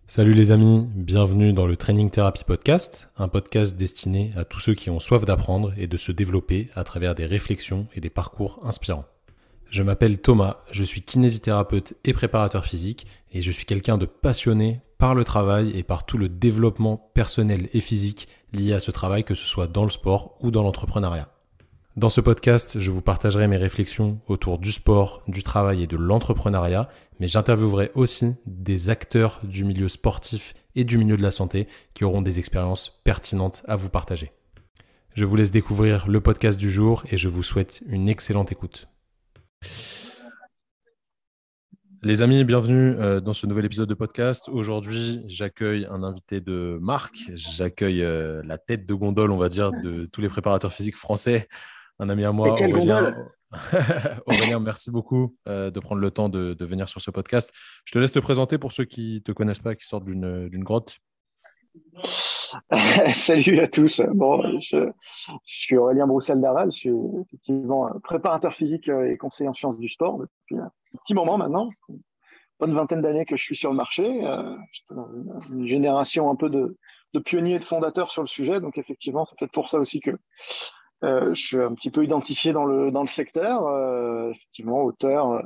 Salut les amis, bienvenue dans le Training Therapy Podcast, un podcast destiné à tous ceux qui ont soif d'apprendre et de se développer à travers des réflexions et des parcours inspirants. Je m'appelle Thomas, je suis kinésithérapeute et préparateur physique et je suis quelqu'un de passionné par le travail et par tout le développement personnel et physique lié à ce travail, que ce soit dans le sport ou dans l'entrepreneuriat. Dans ce podcast, je vous partagerai mes réflexions autour du sport, du travail et de l'entrepreneuriat, mais j'interviewerai aussi des acteurs du milieu sportif et du milieu de la santé qui auront des expériences pertinentes à vous partager. Je vous laisse découvrir le podcast du jour et je vous souhaite une excellente écoute. Les amis, bienvenue dans ce nouvel épisode de podcast. Aujourd'hui, j'accueille un invité de marque. J'accueille la tête de gondole, on va dire, de tous les préparateurs physiques français. Un ami à Et moi, quelle Aurélien. gondole! Aurélien, merci beaucoup de prendre le temps de venir sur ce podcast. Je te laisse te présenter pour ceux qui ne te connaissent pas, qui sortent d'une grotte. Salut à tous. Je suis Aurélien Broussel-Darval. Je suis effectivement préparateur physique et conseiller en sciences du sport depuis un petit moment maintenant. Une bonne vingtaine d'années que je suis sur le marché. J'étais dans une génération un peu de pionniers et de fondateurs sur le sujet. Donc effectivement, c'est peut-être pour ça aussi que je suis un petit peu identifié dans le secteur. Effectivement, auteur,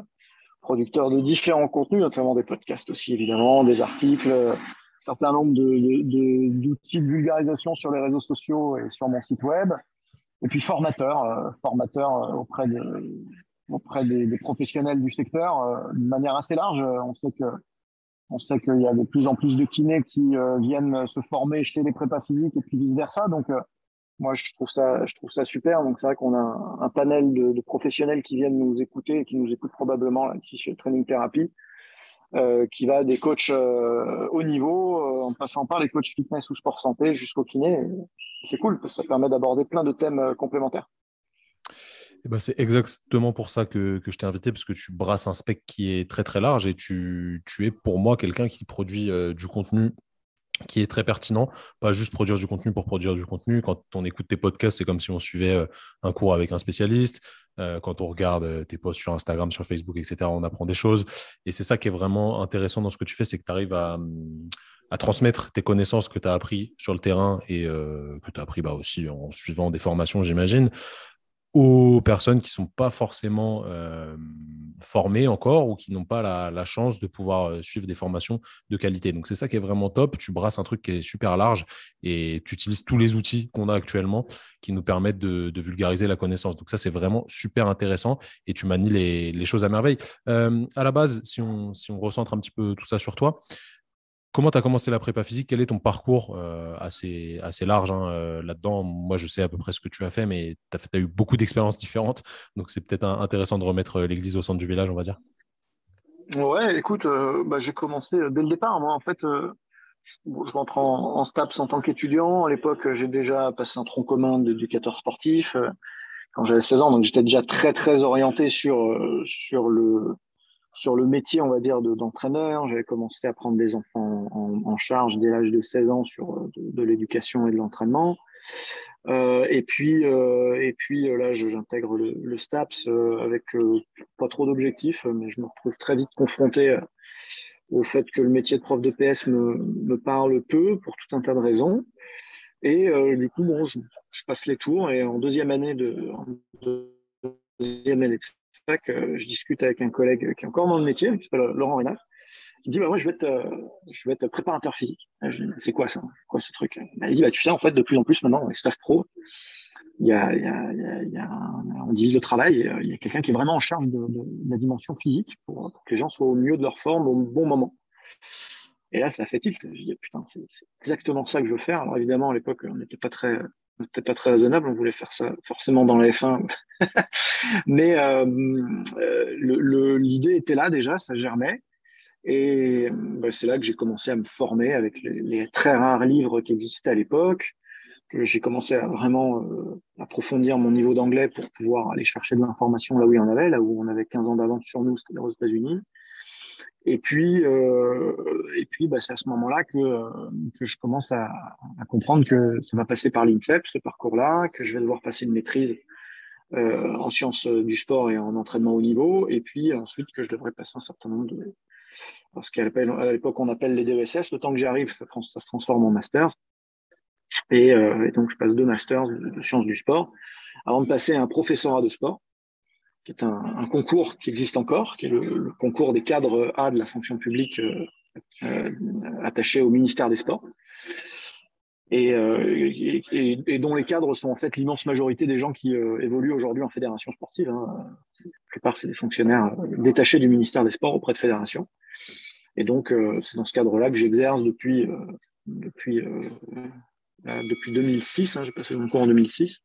producteur de différents contenus, notamment des podcasts aussi évidemment, des articles. Certain nombre d'outils de vulgarisation sur les réseaux sociaux et sur mon site web. Et puis formateur auprès des professionnels du secteur de manière assez large. On sait qu'il y a de plus en plus de kinés qui viennent se former chez les prépas physiques et puis vice-versa. Donc, moi, je trouve ça super. Donc, c'est vrai qu'on a un panel de professionnels qui viennent nous écouter et qui nous écoutent probablement là, ici chez Training Therapy, qui va des coachs haut niveau, en passant par les coachs fitness ou sport santé jusqu'au kiné. Et c'est cool parce que ça permet d'aborder plein de thèmes complémentaires. Eh ben, c'est exactement pour ça que je t'ai invité, parce que tu brasses un spectre qui est très très large et tu es pour moi quelqu'un qui produit du contenu qui est très pertinent, pas juste produire du contenu pour produire du contenu. Quand on écoute tes podcasts, c'est comme si on suivait un cours avec un spécialiste. Quand on regarde tes posts sur Instagram, sur Facebook, etc., on apprend des choses. Et c'est ça qui est vraiment intéressant dans ce que tu fais, c'est que tu arrives à transmettre tes connaissances que tu as appris sur le terrain et que tu as appris aussi en suivant des formations, j'imagine, aux personnes qui ne sont pas forcément formées encore ou qui n'ont pas la chance de pouvoir suivre des formations de qualité. Donc, c'est ça qui est vraiment top. Tu brasses un truc qui est super large et tu utilises tous les outils qu'on a actuellement qui nous permettent de vulgariser la connaissance. Donc, ça, c'est vraiment super intéressant et tu manies les choses à merveille. À la base, si on recentre un petit peu tout ça sur toi, comment tu as commencé la prépa physique? Quel est ton parcours assez large là-dedans? Moi, je sais à peu près ce que tu as fait, mais tu as eu beaucoup d'expériences différentes. Donc, c'est peut-être intéressant de remettre l'église au centre du village, on va dire. Ouais, écoute, j'ai commencé dès le départ. Moi, en fait, bon, je rentre en STAPS en tant qu'étudiant. À l'époque, j'ai déjà passé un tronc commun d'éducateur sportif quand j'avais 16 ans. Donc, j'étais déjà très, très orienté sur le métier, on va dire, d'entraîneur. J'avais commencé à prendre des enfants en charge dès l'âge de 16 ans sur de l'éducation et de l'entraînement. Et puis là, j'intègre le STAPS avec pas trop d'objectifs, mais je me retrouve très vite confronté au fait que le métier de prof de PS me parle peu pour tout un tas de raisons. Et du coup, bon, je passe les tours et en deuxième année de fac, je discute avec un collègue qui est encore dans le métier, qui s'appelle Laurent Rénal, qui me dit bah, moi je vais être préparateur physique. Je dis, c'est quoi ça? Quoi ce truc? Il dit bah, tu sais, en fait, de plus en plus maintenant, les staff pro, on divise le travail. Il y a quelqu'un qui est vraiment en charge de la dimension physique pour que les gens soient au mieux de leur forme au bon moment. Et là, ça fait tilt. Je dis, putain, c'est exactement ça que je veux faire. Alors évidemment, à l'époque, on n'était pas très raisonnable. On voulait faire ça forcément dans la F1. Mais l'idée était là déjà, ça germait. Et c'est là que j'ai commencé à me former avec les très rares livres qui existaient à l'époque, que j'ai commencé à vraiment approfondir mon niveau d'anglais pour pouvoir aller chercher de l'information là où il y en avait, là où on avait 15 ans d'avance sur nous, c'est-à-dire aux États-Unis. Et puis, c'est à ce moment-là que je commence à comprendre que ça va passer par l'INSEP, ce parcours-là, que je vais devoir passer une maîtrise en sciences du sport et en entraînement haut niveau, et puis ensuite que je devrais passer un certain nombre ce qu'à l'époque on appelle les DESS. Le temps que j'y arrive, ça se transforme en master. Et donc, je passe 2 masters de sciences du sport avant de passer à un professorat de sport, qui est un concours qui existe encore, qui est le concours des cadres A de la fonction publique attaché au ministère des Sports. Et dont les cadres sont en fait l'immense majorité des gens qui évoluent aujourd'hui en fédération sportive. Hein. La plupart, c'est des fonctionnaires détachés du ministère des Sports auprès de fédérations. Et donc, c'est dans ce cadre-là que j'exerce depuis 2006. Hein, j'ai passé mon cours en 2006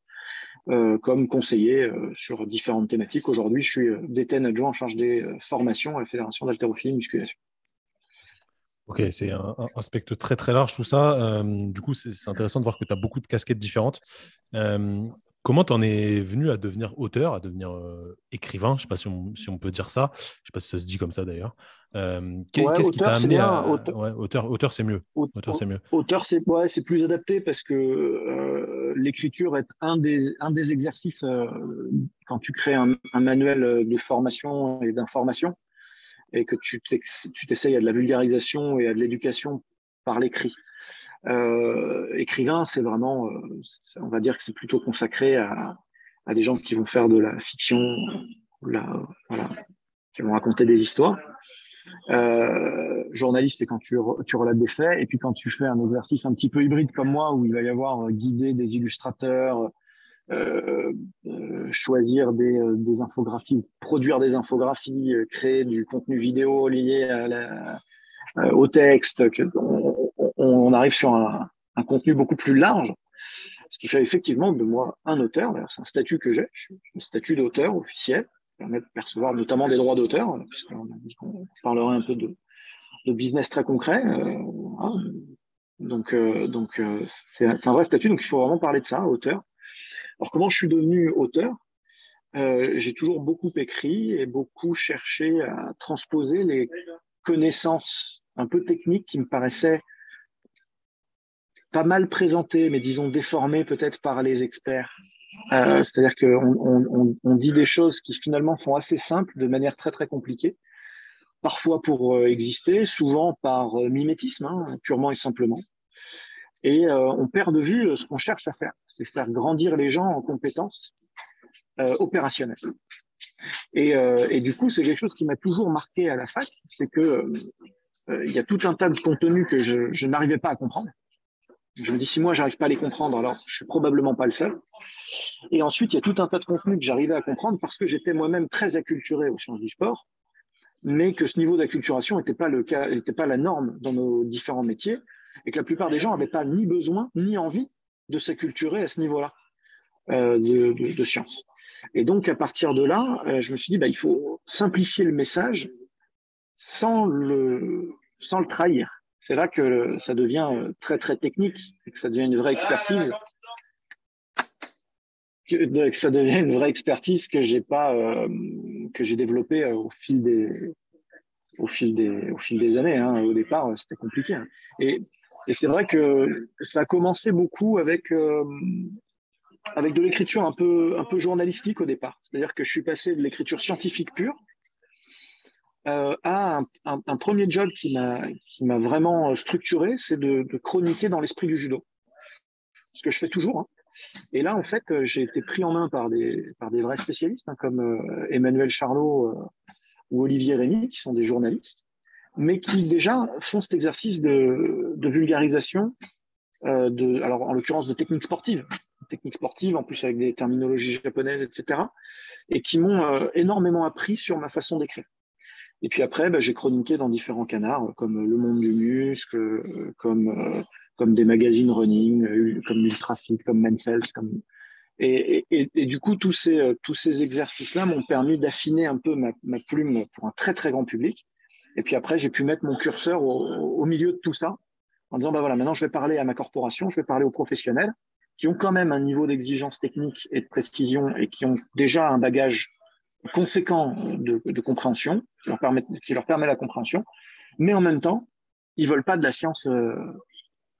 comme conseiller sur différentes thématiques. Aujourd'hui, je suis DTN adjoint en charge des formations à la Fédération d'haltérophilie et musculation. Ok, c'est un spectre très très large tout ça. Du coup, c'est intéressant de voir que tu as beaucoup de casquettes différentes. Comment tu en es venu à devenir auteur, à devenir écrivain? Je ne sais pas si on peut dire ça. Je ne sais pas si ça se dit comme ça d'ailleurs. Ouais, Qu'est-ce qui t'a auteur, c'est amené bien. à… Ouais, auteur, c'est mieux. Auteur, c'est mieux. Auteur, c'est plus adapté parce que l'écriture est un des exercices quand tu crées un manuel de formation et d'information et que tu t'essayes à de la vulgarisation et à de l'éducation par l'écrit. Écrivain, c'est vraiment, on va dire que c'est plutôt consacré à des gens qui vont faire de la fiction, voilà, qui vont raconter des histoires. Journaliste, c'est quand tu relates des faits, et puis quand tu fais un exercice un petit peu hybride comme moi, où il va y avoir guider des illustrateurs, choisir des infographies, produire des infographies, créer du contenu vidéo lié au texte, on arrive sur un contenu beaucoup plus large, ce qui fait effectivement de moi un auteur. D'ailleurs, c'est un statut que j'ai, un statut d'auteur officiel, qui permet de percevoir notamment des droits d'auteur, puisqu'on a dit qu'on parlerait un peu de business très concret. Voilà. Donc c'est un vrai statut, donc il faut vraiment parler de ça, auteur. Alors, comment je suis devenu auteur? J'ai toujours beaucoup écrit et beaucoup cherché à transposer les connaissances un peu techniques qui me paraissaient pas mal présentées, mais disons déformées peut-être par les experts. C'est-à-dire qu'on dit des choses qui finalement sont assez simples de manière très très compliquée, parfois pour exister, souvent par mimétisme, hein, purement et simplement. Et on perd de vue ce qu'on cherche à faire, c'est faire grandir les gens en compétences opérationnelles. Et du coup, c'est quelque chose qui m'a toujours marqué à la fac, c'est que il y a tout un tas de contenus que je n'arrivais pas à comprendre. Je me dis, si moi, j'arrive pas à les comprendre, alors je suis probablement pas le seul. Et ensuite, il y a tout un tas de contenus que j'arrivais à comprendre parce que j'étais moi-même très acculturé aux sciences du sport, mais que ce niveau d'acculturation n'était pas la norme dans nos différents métiers, et que la plupart des gens n'avaient pas ni besoin ni envie de s'acculturer à ce niveau-là de sciences. Et donc, à partir de là, je me suis dit, il faut simplifier le message sans le trahir. C'est là que ça devient très, très technique, et que ça devient une vraie expertise. Que ça devient une vraie expertise que j'ai développée au fil des années. Hein. Au départ, c'était compliqué. Hein. Et c'est vrai que ça a commencé beaucoup avec de l'écriture un peu journalistique au départ. C'est-à-dire que je suis passé de l'écriture scientifique pure à un premier job qui m'a vraiment structuré, c'est de chroniquer dans l'esprit du judo. Ce que je fais toujours. Hein. Et là, en fait, j'ai été pris en main par des vrais spécialistes, hein, comme Emmanuel Charlot ou Olivier Rémy, qui sont des journalistes, mais qui déjà font cet exercice de vulgarisation, alors en l'occurrence de techniques sportives, en plus avec des terminologies japonaises, etc., et qui m'ont énormément appris sur ma façon d'écrire. Et puis après, j'ai chroniqué dans différents canards, comme Le Monde du Muscle, comme des magazines running, comme Ultrafit, comme Men's Health, et du coup, tous ces exercices-là m'ont permis d'affiner un peu ma plume pour un très, très grand public. Et puis après, j'ai pu mettre mon curseur au milieu de tout ça, en disant, voilà, maintenant, je vais parler à ma corporation, je vais parler aux professionnels, qui ont quand même un niveau d'exigence technique et de précision, et qui ont déjà un bagage conséquent de compréhension, qui leur permet la compréhension, mais en même temps, ils veulent pas de la science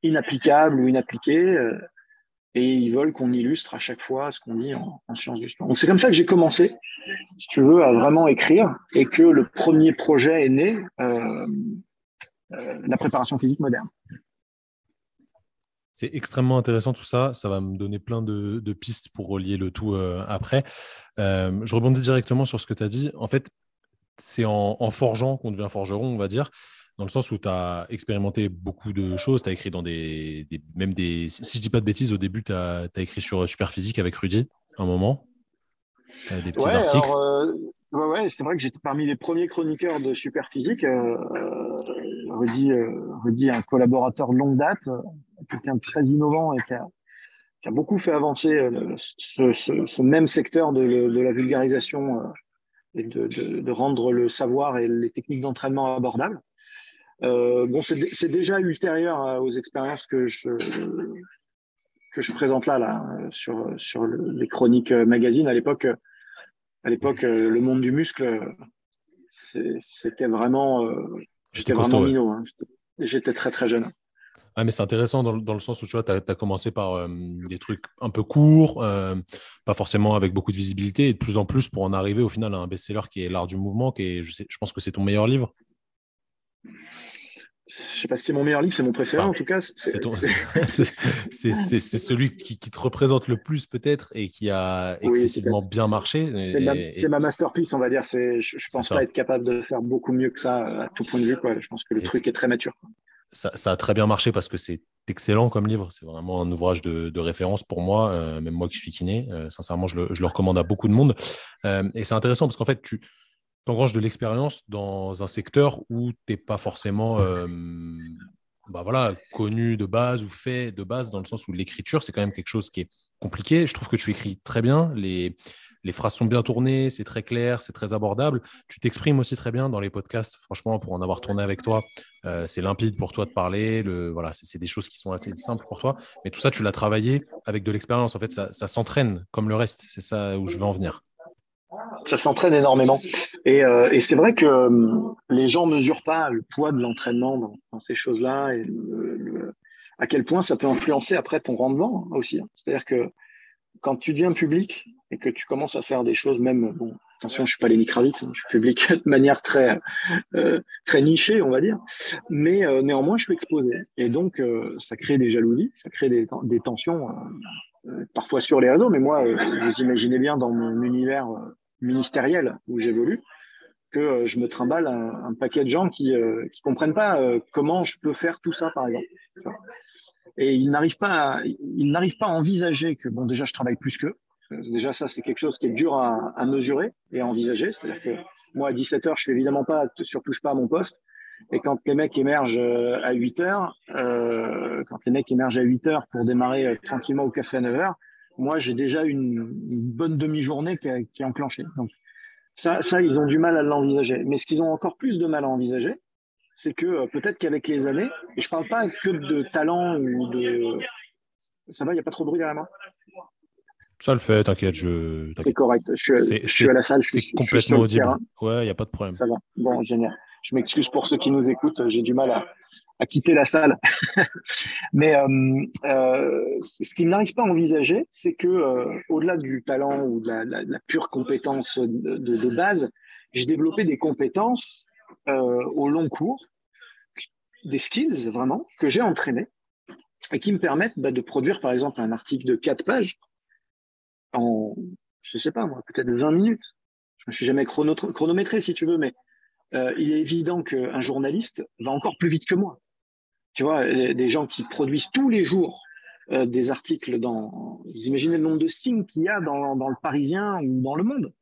inapplicable ou inappliquée. et ils veulent qu'on illustre à chaque fois ce qu'on dit en sciences du sport. Donc c'est comme ça que j'ai commencé, si tu veux, à vraiment écrire, et que le premier projet est né, la préparation physique moderne. C'est extrêmement intéressant tout ça. Ça va me donner plein de pistes pour relier le tout après. Je rebondis directement sur ce que tu as dit. En fait, c'est en forgeant qu'on devient forgeron, on va dire, dans le sens où tu as expérimenté beaucoup de choses. Tu as écrit dans même des. Si je dis pas de bêtises, au début, tu as écrit sur Superphysique avec Rudy, un moment, des petits Ouais, articles. alors, ouais, c'est vrai que j'étais parmi les premiers chroniqueurs de Superphysique. Rudy, un collaborateur de longue date, quelqu'un de très innovant et qui a beaucoup fait avancer ce même secteur de la vulgarisation et de rendre le savoir et les techniques d'entraînement abordables. Bon, c'est déjà ultérieur aux expériences que je présente là sur les chroniques magazines. À l'époque, le monde du muscle, c'était vraiment, C'était j'étais vraiment costaud, ouais. minot. Hein. J'étais très très jeune. Ah, mais c'est intéressant dans le sens où tu vois, tu as commencé par des trucs un peu courts, pas forcément avec beaucoup de visibilité, et de plus en plus pour en arriver au final à un best-seller qui est L'Art du Mouvement, je pense que c'est ton meilleur livre. Je sais pas si c'est mon meilleur livre, c'est mon préféré Enfin, en tout cas. c'est ton... c'est celui qui te représente le plus peut-être et qui a Oui, excessivement peut-être. bien marché. C'est ma masterpiece, on va dire. Je C'est pense pas ça. être capable de faire beaucoup mieux que ça à tout point de vue. Quoi. Je pense que le Et truc est très mature. ça a très bien marché parce que c'est excellent comme livre. C'est vraiment un ouvrage de référence pour moi, même moi qui suis kiné. Sincèrement, je le recommande à beaucoup de monde. Et c'est intéressant parce qu'en fait, tu engranges de l'expérience dans un secteur où tu n'es pas forcément bah voilà, connu de base ou fait de base, dans le sens où l'écriture, c'est quand même quelque chose qui est compliqué. Je trouve que tu écris très bien. Les phrases sont bien tournées, c'est très clair, c'est très abordable. Tu t'exprimes aussi très bien dans les podcasts. Franchement, pour en avoir tourné avec toi, c'est limpide pour toi de parler. Voilà, c'est des choses qui sont assez simples pour toi. Mais tout ça, tu l'as travaillé avec de l'expérience. En fait, ça s'entraîne comme le reste. C'est ça où je veux en venir. Ça s'entraîne énormément. Et c'est vrai que les gens mesurent pas le poids de l'entraînement dans ces choses-là et à quel point ça peut influencer après ton rendement aussi. Hein. C'est-à-dire que quand tu deviens public et que tu commences à faire des choses, même, bon, attention, je suis pas Lenny Kravitz, hein, je suis public de manière très nichée, on va dire, mais néanmoins, je suis exposé. Et donc, ça crée des jalousies, ça crée des tensions, parfois sur les réseaux, mais moi, vous imaginez bien dans mon univers ministériel où j'évolue, que je me trimballe un paquet de gens qui comprennent pas comment je peux faire tout ça, par exemple. Et ils n'arrivent pas à envisager que, bon, déjà, je travaille plus qu'eux. Déjà, ça, c'est quelque chose qui est dur à mesurer et à envisager. C'est-à-dire que moi, à 17 heures, je fais évidemment pas, surtouche pas à mon poste. Et quand les mecs émergent à 8 heures, pour démarrer tranquillement au café à 9 heures, moi, j'ai déjà une bonne demi-journée qui est enclenchée. Donc, ça, ils ont du mal à l'envisager. Mais ce qu'ils ont encore plus de mal à envisager, c'est que peut-être qu'avec les années, et je parle pas que de talent ou de... Ça va, il n'y a pas trop de bruit derrière moi? Ça le fait, t'inquiète, C'est t'inquiète. correct. Je suis à la salle, C'est je suis sur complètement le audible. terrain. Ouais, il n'y a pas de problème. Ça va. Bon, génial. Je m'excuse pour ceux qui nous écoutent. J'ai du mal à quitter la salle. Mais ce qu'ils n'arrivent pas à envisager, c'est que au-delà du talent ou de la pure compétence de base, j'ai développé des compétences au long cours, des skills vraiment que j'ai entraînés et qui me permettent de produire par exemple un article de 4 pages en, je sais pas moi, peut-être 20 minutes. Je me suis jamais chronométré si tu veux, mais il est évident qu'un journaliste va encore plus vite que moi. Tu vois, des gens qui produisent tous les jours des articles vous imaginez le nombre de signes qu'il y a dans le Parisien ou dans le Monde.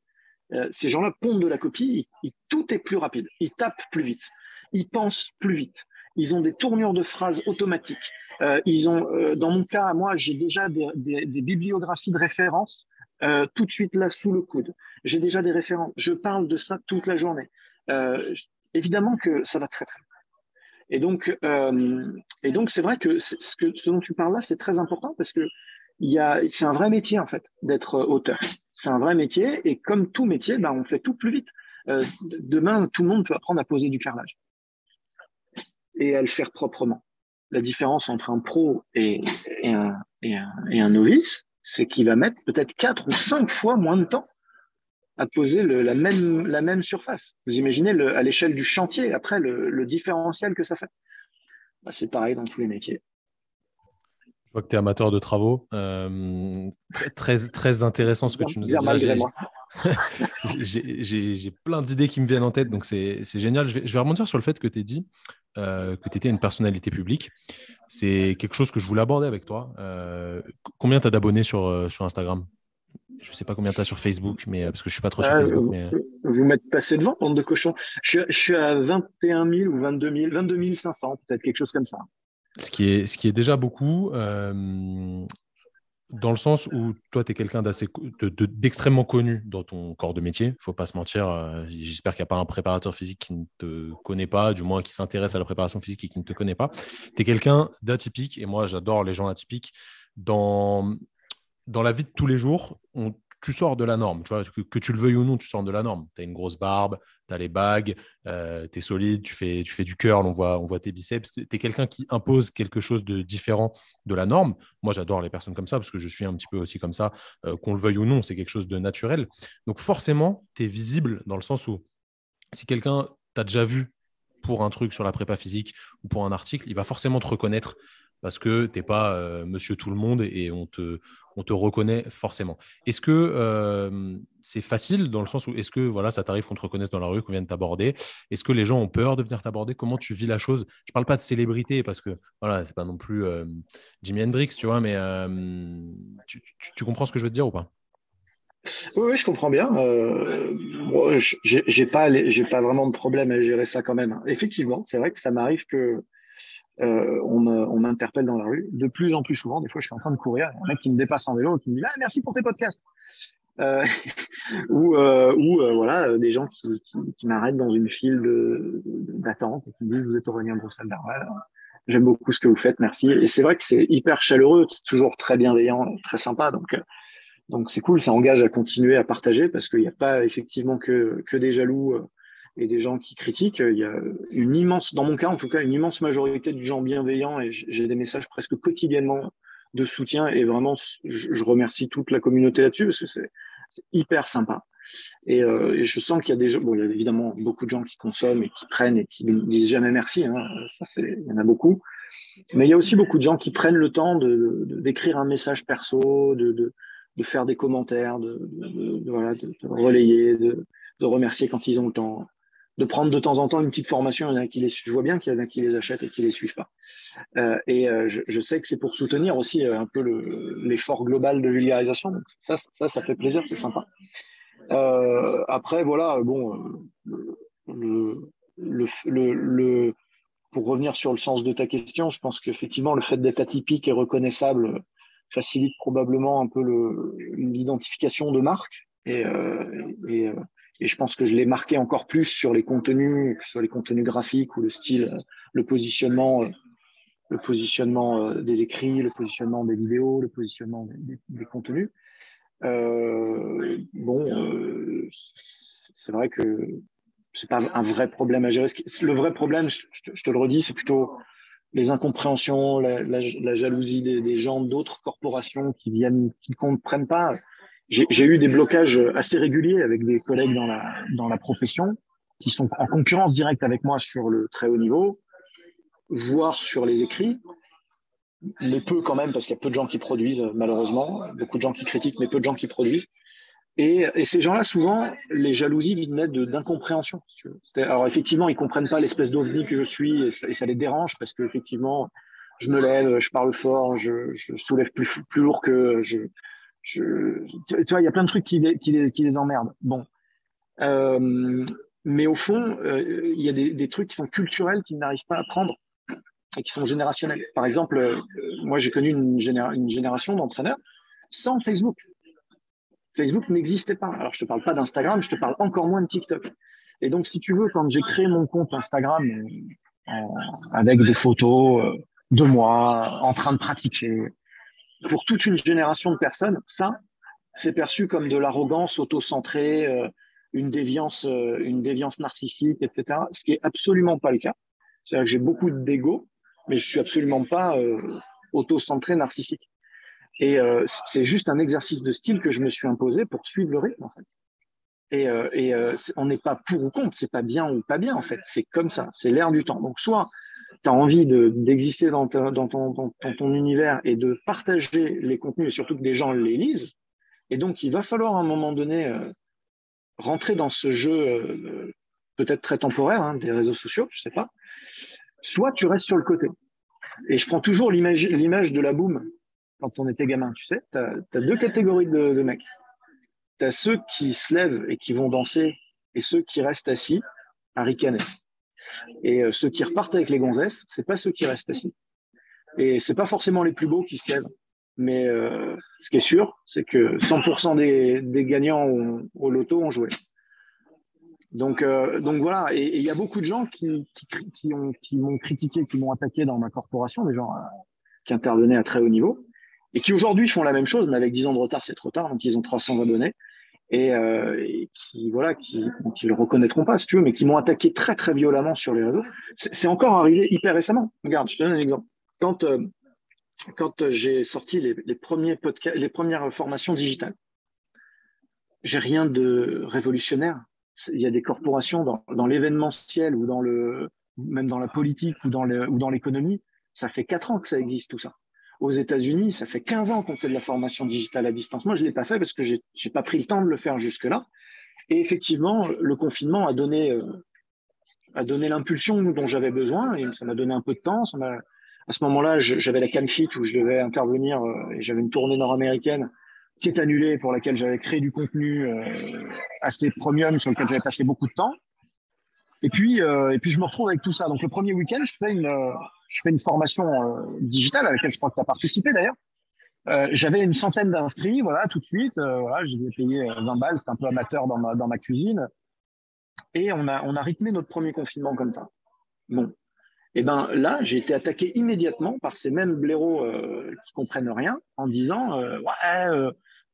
Ces gens-là pondent de la copie, tout est plus rapide, ils tapent plus vite, ils pensent plus vite, ils ont des tournures de phrases automatiques. Dans mon cas, moi, j'ai déjà des bibliographies de références tout de suite là sous le coude. J'ai déjà des références, je parle de ça toute la journée. Euh, Évidemment que ça va très très vite. Et donc, c'est vrai que ce dont tu parles là, c'est très important parce que c'est un vrai métier en fait d'être auteur. C'est un vrai métier et comme tout métier, on fait tout plus vite. Demain, tout le monde peut apprendre à poser du carrelage et à le faire proprement. La différence entre un pro et un novice, c'est qu'il va mettre peut-être 4 ou 5 fois moins de temps à poser la même surface. Vous imaginez à l'échelle du chantier, après, le différentiel que ça fait. Bah, c'est pareil dans tous les métiers. Je vois que tu es amateur de travaux. Très intéressant ce que tu nous as Bien dit là. malgré moi. J'ai plein d'idées qui me viennent en tête, donc c'est génial. Je vais rebondir sur le fait que tu aies dit que tu étais une personnalité publique. C'est quelque chose que je voulais aborder avec toi. Combien tu as d'abonnés sur Instagram? Je ne sais pas combien tu as sur Facebook, mais, parce que je ne suis pas trop sur Facebook. Mais... Vous m'êtes passé devant, bande de cochons. Je suis à 21 000 ou 22 500, peut-être quelque chose comme ça. Ce qui est déjà beaucoup, dans le sens où toi, tu es quelqu'un d'extrêmement connu dans ton corps de métier. Il ne faut pas se mentir. J'espère qu'il n'y a pas un préparateur physique qui ne te connaît pas, du moins qui s'intéresse à la préparation physique et qui ne te connaît pas. Tu es quelqu'un d'atypique, et moi, j'adore les gens atypiques. Dans la vie de tous les jours, tu sors de la norme. Tu vois, que tu le veuilles ou non, tu sors de la norme. Tu as une grosse barbe, tu as les bagues, tu es solide, tu fais du curl, on voit tes biceps. Tu es quelqu'un qui impose quelque chose de différent de la norme. Moi, j'adore les personnes comme ça parce que je suis un petit peu aussi comme ça. Qu'on le veuille ou non, c'est quelque chose de naturel. Donc forcément, tu es visible dans le sens où si quelqu'un t'a déjà vu pour un truc sur la prépa physique ou pour un article, il va forcément te reconnaître parce que tu n'es pas monsieur tout le monde et on te reconnaît forcément. Est-ce que c'est facile dans le sens où est-ce que voilà, ça t'arrive qu'on te reconnaisse dans la rue, qu'on vienne t'aborder? Est-ce que les gens ont peur de venir t'aborder? Comment tu vis la chose? Je ne parle pas de célébrité parce que voilà, c'est pas non plus Jimi Hendrix, tu vois, mais tu comprends ce que je veux te dire ou pas? Oui, oui, je comprends bien. Bon, j'ai pas vraiment de problème à gérer ça quand même. Effectivement, c'est vrai que ça m'arrive que on m'interpelle dans la rue de plus en plus souvent. Des fois, je suis en train de courir, il y a un mec qui me dépasse en vélo et qui me dit ah, merci pour tes podcasts. Euh, voilà, des gens qui m'arrêtent dans une file d'attente et qui me disent vous êtes Aurélien Broussel-Darval. J'aime beaucoup ce que vous faites, merci. Et c'est vrai que c'est hyper chaleureux, c'est toujours très bienveillant, très sympa. Donc c'est cool, ça engage à continuer à partager parce qu'il n'y a pas effectivement que des jaloux et des gens qui critiquent. Il y a une immense, dans mon cas en tout cas, une immense majorité de gens bienveillants et j'ai des messages presque quotidiennement de soutien et vraiment je remercie toute la communauté là-dessus parce que c'est hyper sympa. Et je sens qu'il y a des gens, bon, il y a évidemment beaucoup de gens qui consomment et qui prennent et qui ne disent jamais merci, hein, il y en a beaucoup. Mais il y a aussi beaucoup de gens qui prennent le temps d'écrire un message perso, de faire des commentaires, voilà, de relayer, de remercier quand ils ont le temps, de prendre de temps en temps une petite formation. Il y en a je vois bien qu'il y en a qui les achètent et qui les suivent pas. Je sais que c'est pour soutenir aussi un peu l'effort global de vulgarisation. Donc ça fait plaisir, c'est sympa. Après, voilà, bon, pour revenir sur le sens de ta question, je pense qu'effectivement, le fait d'être atypique et reconnaissable facilite probablement un peu l'identification de marque. Et je pense que je l'ai marqué encore plus sur les contenus, que ce soit les contenus graphiques ou le style, le positionnement, des écrits, le positionnement des vidéos, le positionnement des contenus. Bon, c'est vrai que c'est pas un vrai problème à gérer. Le vrai problème, je te le redis, c'est plutôt les incompréhensions, la jalousie des gens d'autres corporations qui ne comprennent pas. J'ai eu des blocages assez réguliers avec des collègues dans la profession qui sont en concurrence directe avec moi sur le très haut niveau, voire sur les écrits, mais peu quand même, parce qu'il y a peu de gens qui produisent, malheureusement, beaucoup de gens qui critiquent, mais peu de gens qui produisent. Et ces gens-là, souvent, les jalousies viennent d'incompréhension. Si tu veux. Alors effectivement, ils comprennent pas l'espèce d'ovni que je suis et ça les dérange parce qu'effectivement, je me lève, je parle fort, je soulève plus lourd que tu vois, il y a plein de trucs qui les emmerdent. Bon, euh, mais au fond, il y a des trucs qui sont culturels qu'ils n'arrivent pas à prendre et qui sont générationnels. Par exemple, moi j'ai connu une génération d'entraîneurs sans Facebook. Facebook n'existait pas. Alors, je ne te parle pas d'Instagram, je te parle encore moins de TikTok. Et donc, si tu veux, quand j'ai créé mon compte Instagram avec des photos de moi en train de pratiquer, pour toute une génération de personnes, ça, c'est perçu comme de l'arrogance auto-centrée, une déviance narcissique, etc. Ce qui est absolument pas le cas. C'est-à-dire que j'ai beaucoup d'ego, mais je suis absolument pas auto-centré, narcissique. Et c'est juste un exercice de style que je me suis imposé pour suivre le rythme, en fait. On n'est pas pour ou contre, c'est pas bien ou pas bien, en fait. C'est comme ça, c'est l'air du temps. Donc, soit tu as envie d'exister dans ton univers et de partager les contenus et surtout que des gens les lisent. Et donc, il va falloir à un moment donné rentrer dans ce jeu peut-être très temporaire hein, des réseaux sociaux, je sais pas. Soit tu restes sur le côté. Et je prends toujours l'image de la boum quand on était gamin, tu sais. Tu as deux catégories de mecs. Tu as ceux qui se lèvent et qui vont danser et ceux qui restent assis à ricaner. Et ceux qui repartent avec les gonzesses, c'est pas ceux qui restent assis. Et c'est pas forcément les plus beaux qui se lèvent. Mais ce qui est sûr, c'est que 100% des gagnants au loto ont joué. Donc voilà. Et il y a beaucoup de gens qui m'ont critiqué, qui m'ont attaqué dans ma corporation, des gens qui intervenaient à très haut niveau, et qui aujourd'hui font la même chose, mais avec 10 ans de retard, c'est trop tard, donc ils ont 300 abonnés. Et qui le reconnaîtront pas si tu veux, mais qui m'ont attaqué très très violemment sur les réseaux. C'est encore arrivé hyper récemment. Regarde, je te donne un exemple. Quand j'ai sorti les premiers podcasts, les premières formations digitales, j'ai rien de révolutionnaire. Il y a des corporations dans l'événementiel ou même dans la politique ou dans l'économie, ça fait 4 ans que ça existe tout ça. Aux États-Unis, ça fait 15 ans qu'on fait de la formation digitale à distance. Moi, je ne l'ai pas fait parce que j'ai pas pris le temps de le faire jusque-là. Et effectivement, le confinement a donné l'impulsion dont j'avais besoin et ça m'a donné un peu de temps. À ce moment-là, j'avais la CanFit où je devais intervenir et j'avais une tournée nord-américaine qui est annulée pour laquelle j'avais créé du contenu assez premium sur lequel j'avais passé beaucoup de temps. Et puis je me retrouve avec tout ça. Donc, le premier week-end, je fais une formation digitale à laquelle je crois que tu as participé d'ailleurs. J'avais une centaine d'inscrits, voilà, tout de suite. Voilà, j'ai payé 20 balles, c'était un peu amateur dans ma cuisine. Et on a rythmé notre premier confinement comme ça. Bon. Et ben là, j'ai été attaqué immédiatement par ces mêmes blaireaux qui comprennent rien en disant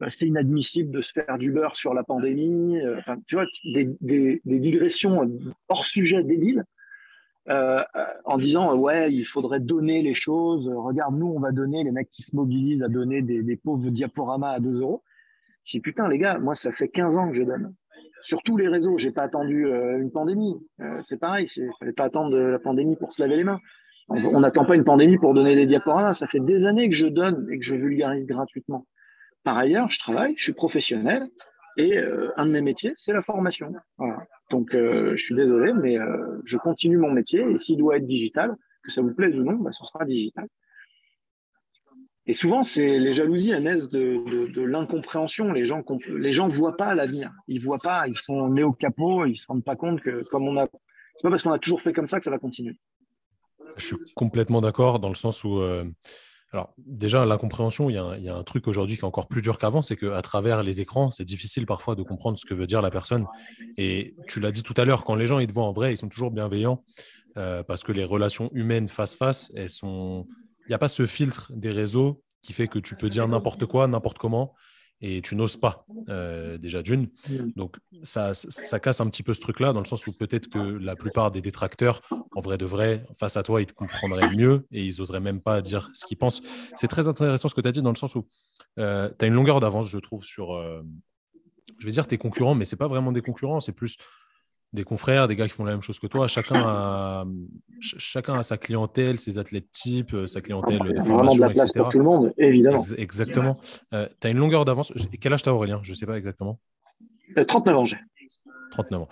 c'est inadmissible de se faire du beurre sur la pandémie. Enfin, tu vois, des digressions hors sujet débiles. En disant ouais il faudrait donner les choses, regarde nous on va donner, les mecs qui se mobilisent à donner des pauvres diaporamas à 2 euros. Je dis putain les gars, moi ça fait 15 ans que je donne sur tous les réseaux, j'ai pas attendu une pandémie, c'est pareil, fallait pas attendre la pandémie pour se laver les mains, on n'attend pas une pandémie pour donner des diaporamas, ça fait des années que je donne et que je vulgarise gratuitement. Par ailleurs je travaille, je suis professionnel et un de mes métiers c'est la formation, voilà. Donc, je suis désolé, mais je continue mon métier et s'il doit être digital, que ça vous plaise ou non, bah, ce sera digital. Et souvent, les jalousies, elles naissent de l'incompréhension. Les gens voient pas l'avenir. Ils voient pas, ils sont nés au capot, ils se rendent pas compte que c'est pas parce qu'on a toujours fait comme ça que ça va continuer. Je suis complètement d'accord dans le sens où alors, déjà, l'incompréhension, il y a un truc aujourd'hui qui est encore plus dur qu'avant, c'est qu'à travers les écrans, c'est difficile parfois de comprendre ce que veut dire la personne. Et tu l'as dit tout à l'heure, quand les gens ils te voient en vrai, ils sont toujours bienveillants parce que les relations humaines face-face, il n'y a pas ce filtre des réseaux qui fait que tu peux dire n'importe quoi, n'importe comment, et tu n'oses pas, déjà d'une. Donc, ça casse un petit peu ce truc-là, dans le sens où peut-être que la plupart des détracteurs, en vrai de vrai, face à toi, ils te comprendraient mieux et ils n'oseraient même pas dire ce qu'ils pensent. C'est très intéressant ce que tu as dit, dans le sens où tu as une longueur d'avance, je trouve, sur, je vais dire tes concurrents, mais ce n'est pas vraiment des concurrents, c'est plus des confrères, des gars qui font la même chose que toi. Chacun a sa clientèle, ses athlètes types, sa clientèle de formation, vraiment de la place etc. pour tout le monde, évidemment. Exactement. Tu as une longueur d'avance. Quel âge tu as, Aurélien? Je ne sais pas exactement. 39 ans, j'ai. 39 ans.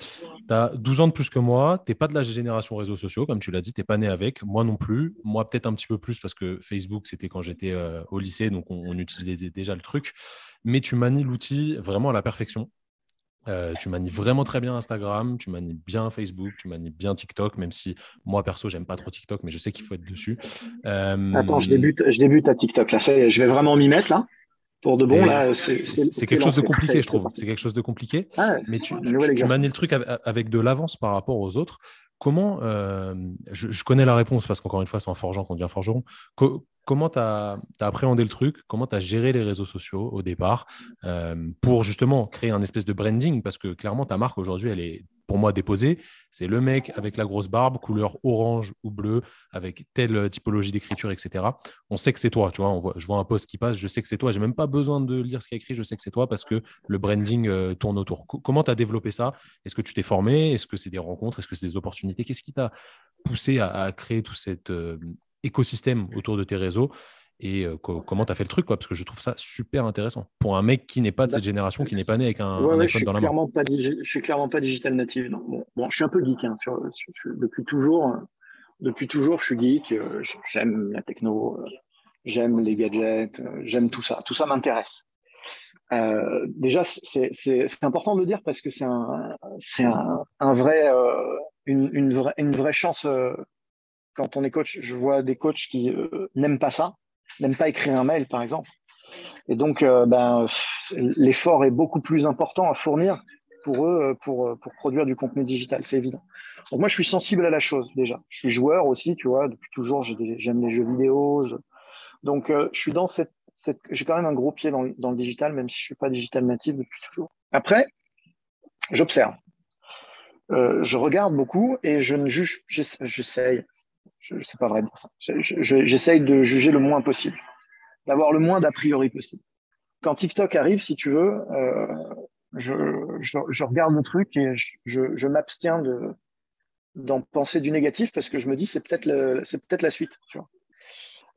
Tu as 12 ans de plus que moi. Tu n'es pas de la génération réseaux sociaux, comme tu l'as dit. Tu n'es pas né avec. Moi non plus. Moi, peut-être un petit peu plus parce que Facebook, c'était quand j'étais au lycée. Donc, on utilisait déjà le truc. Mais tu manies l'outil vraiment à la perfection. Tu manies vraiment très bien Instagram, tu manies bien Facebook, tu manies bien TikTok, même si moi, perso, j'aime pas trop TikTok, mais je sais qu'il faut être dessus. Attends, je débute à TikTok. Là, ça y est, je vais vraiment m'y mettre, là. Pour de bon, là, c'est quelque chose de compliqué, je trouve. C'est quelque chose de compliqué, mais tu manies le truc avec de l'avance par rapport aux autres. Comment, je connais la réponse parce qu'encore une fois, c'est en forgeant qu'on devient forgeron. comment tu as appréhendé le truc, comment tu as géré les réseaux sociaux au départ pour justement créer un espèce de branding, parce que clairement, ta marque aujourd'hui, elle est pour moi déposée. C'est le mec avec la grosse barbe, couleur orange ou bleu, avec telle typologie d'écriture, etc. On sait que c'est toi, tu vois, je vois un post qui passe, je sais que c'est toi, j'ai même pas besoin de lire ce qu'il y a écrit, je sais que c'est toi parce que le branding tourne autour. Comment tu as développé ça? Est-ce que tu t'es formé? Est-ce que c'est des rencontres? Est-ce que c'est des opportunités? Qu'est-ce qui t'a poussé à créer tout cet écosystème autour de tes réseaux et comment tu as fait le truc, quoi, parce que je trouve ça super intéressant pour un mec qui n'est pas de Bah, cette génération, qui n'est pas né avec ouais, un ouais, iPhone dans la main. je suis clairement pas digital native. Non. Bon, je suis un peu geek. Hein, depuis toujours. Depuis toujours, je suis geek. J'aime la techno. J'aime les gadgets. J'aime tout ça. Tout ça m'intéresse. Déjà, c'est important de le dire parce que c'est un vrai, une vraie chance quand on est coach. Je vois des coachs qui n'aiment pas ça, n'aiment pas écrire un mail, par exemple. Et donc, l'effort est beaucoup plus important à fournir pour eux pour produire du contenu digital, c'est évident. Donc moi, je suis sensible à la chose déjà. Je suis joueur aussi, tu vois, depuis toujours, j'aime les jeux vidéo. Donc, je suis dans j'ai quand même un gros pied dans le digital, même si je suis pas digital natif depuis toujours. Après, j'observe. Je regarde beaucoup et je ne juge, j'essaye, c'est pas vrai de dire ça. J'essaye de juger le moins possible, d'avoir le moins d'a priori possible. Quand TikTok arrive, si tu veux, je regarde le truc et je m'abstiens d'en penser du négatif parce que je me dis c'est peut-être la suite. Tu vois.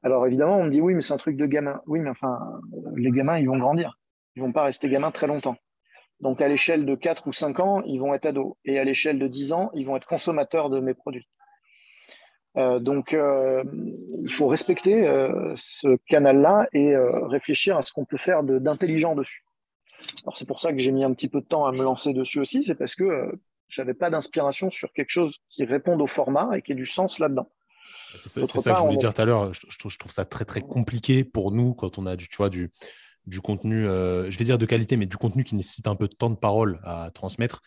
Alors évidemment, on me dit oui, mais c'est un truc de gamin. Oui, mais enfin, les gamins, ils vont grandir. Ils vont pas rester gamins très longtemps. Donc à l'échelle de 4 ou 5 ans, ils vont être ados. Et à l'échelle de 10 ans, ils vont être consommateurs de mes produits. Donc il faut respecter ce canal-là et réfléchir à ce qu'on peut faire d'intelligent dessus. Alors c'est pour ça que j'ai mis un petit peu de temps à me lancer dessus aussi, c'est parce que j'avais pas d'inspiration sur quelque chose qui réponde au format et qui ait du sens là-dedans. C'est D'autre ça que je part, voulais dire tout à l'heure. Je trouve ça très, très compliqué pour nous quand on a tu vois, du contenu, je vais dire de qualité, mais du contenu qui nécessite un peu de temps de parole à transmettre,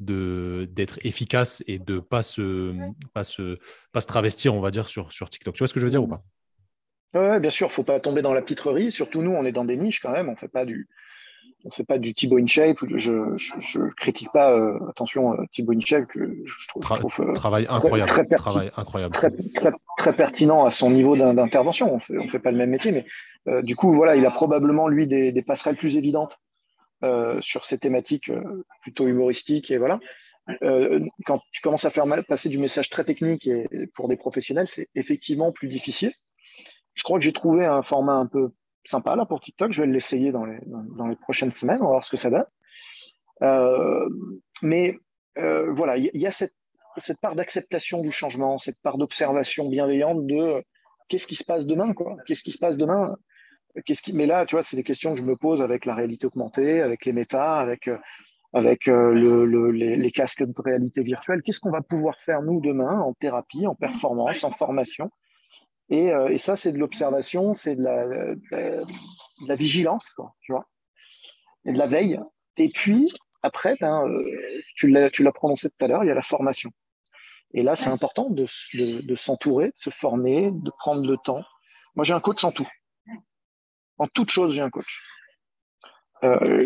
d'être efficace et de pas se travestir, on va dire, sur TikTok. Tu vois ce que je veux dire ou pas? ouais, bien sûr, faut pas tomber dans la pitrerie. Surtout nous, on est dans des niches quand même. On fait pas du Thibaut InShape. Je critique pas. Attention, Thibaut InShape que je trouve Travail très, incroyable. très, Travail incroyable. très pertinent à son niveau d'intervention. On fait pas le même métier, mais du coup, voilà, il a probablement lui des passerelles plus évidentes sur ces thématiques plutôt humoristiques et voilà. Quand tu commences à faire passer du message très technique et pour des professionnels, c'est effectivement plus difficile. Je crois que j'ai trouvé un format un peu sympa là pour TikTok. Je vais l'essayer dans les prochaines semaines. On va voir ce que ça donne. Euh, mais voilà, il y a cette part d'acceptation du changement, cette part d'observation bienveillante de qu'est-ce qui se passe demain, quoi. Qu'est-ce qui se passe demain? Mais là, tu vois, c'est des questions que je me pose avec la réalité augmentée, avec les méta, avec les casques de réalité virtuelle. Qu'est-ce qu'on va pouvoir faire, nous, demain, en thérapie, en performance, en formation? Et ça, c'est de l'observation, c'est de la vigilance, quoi, tu vois, et de la veille. Et puis, après, tu l'as prononcé tout à l'heure, il y a la formation. Et là, c'est important de s'entourer, de se former, de prendre le temps. Moi, j'ai un coach en tout. En toute chose, j'ai un coach.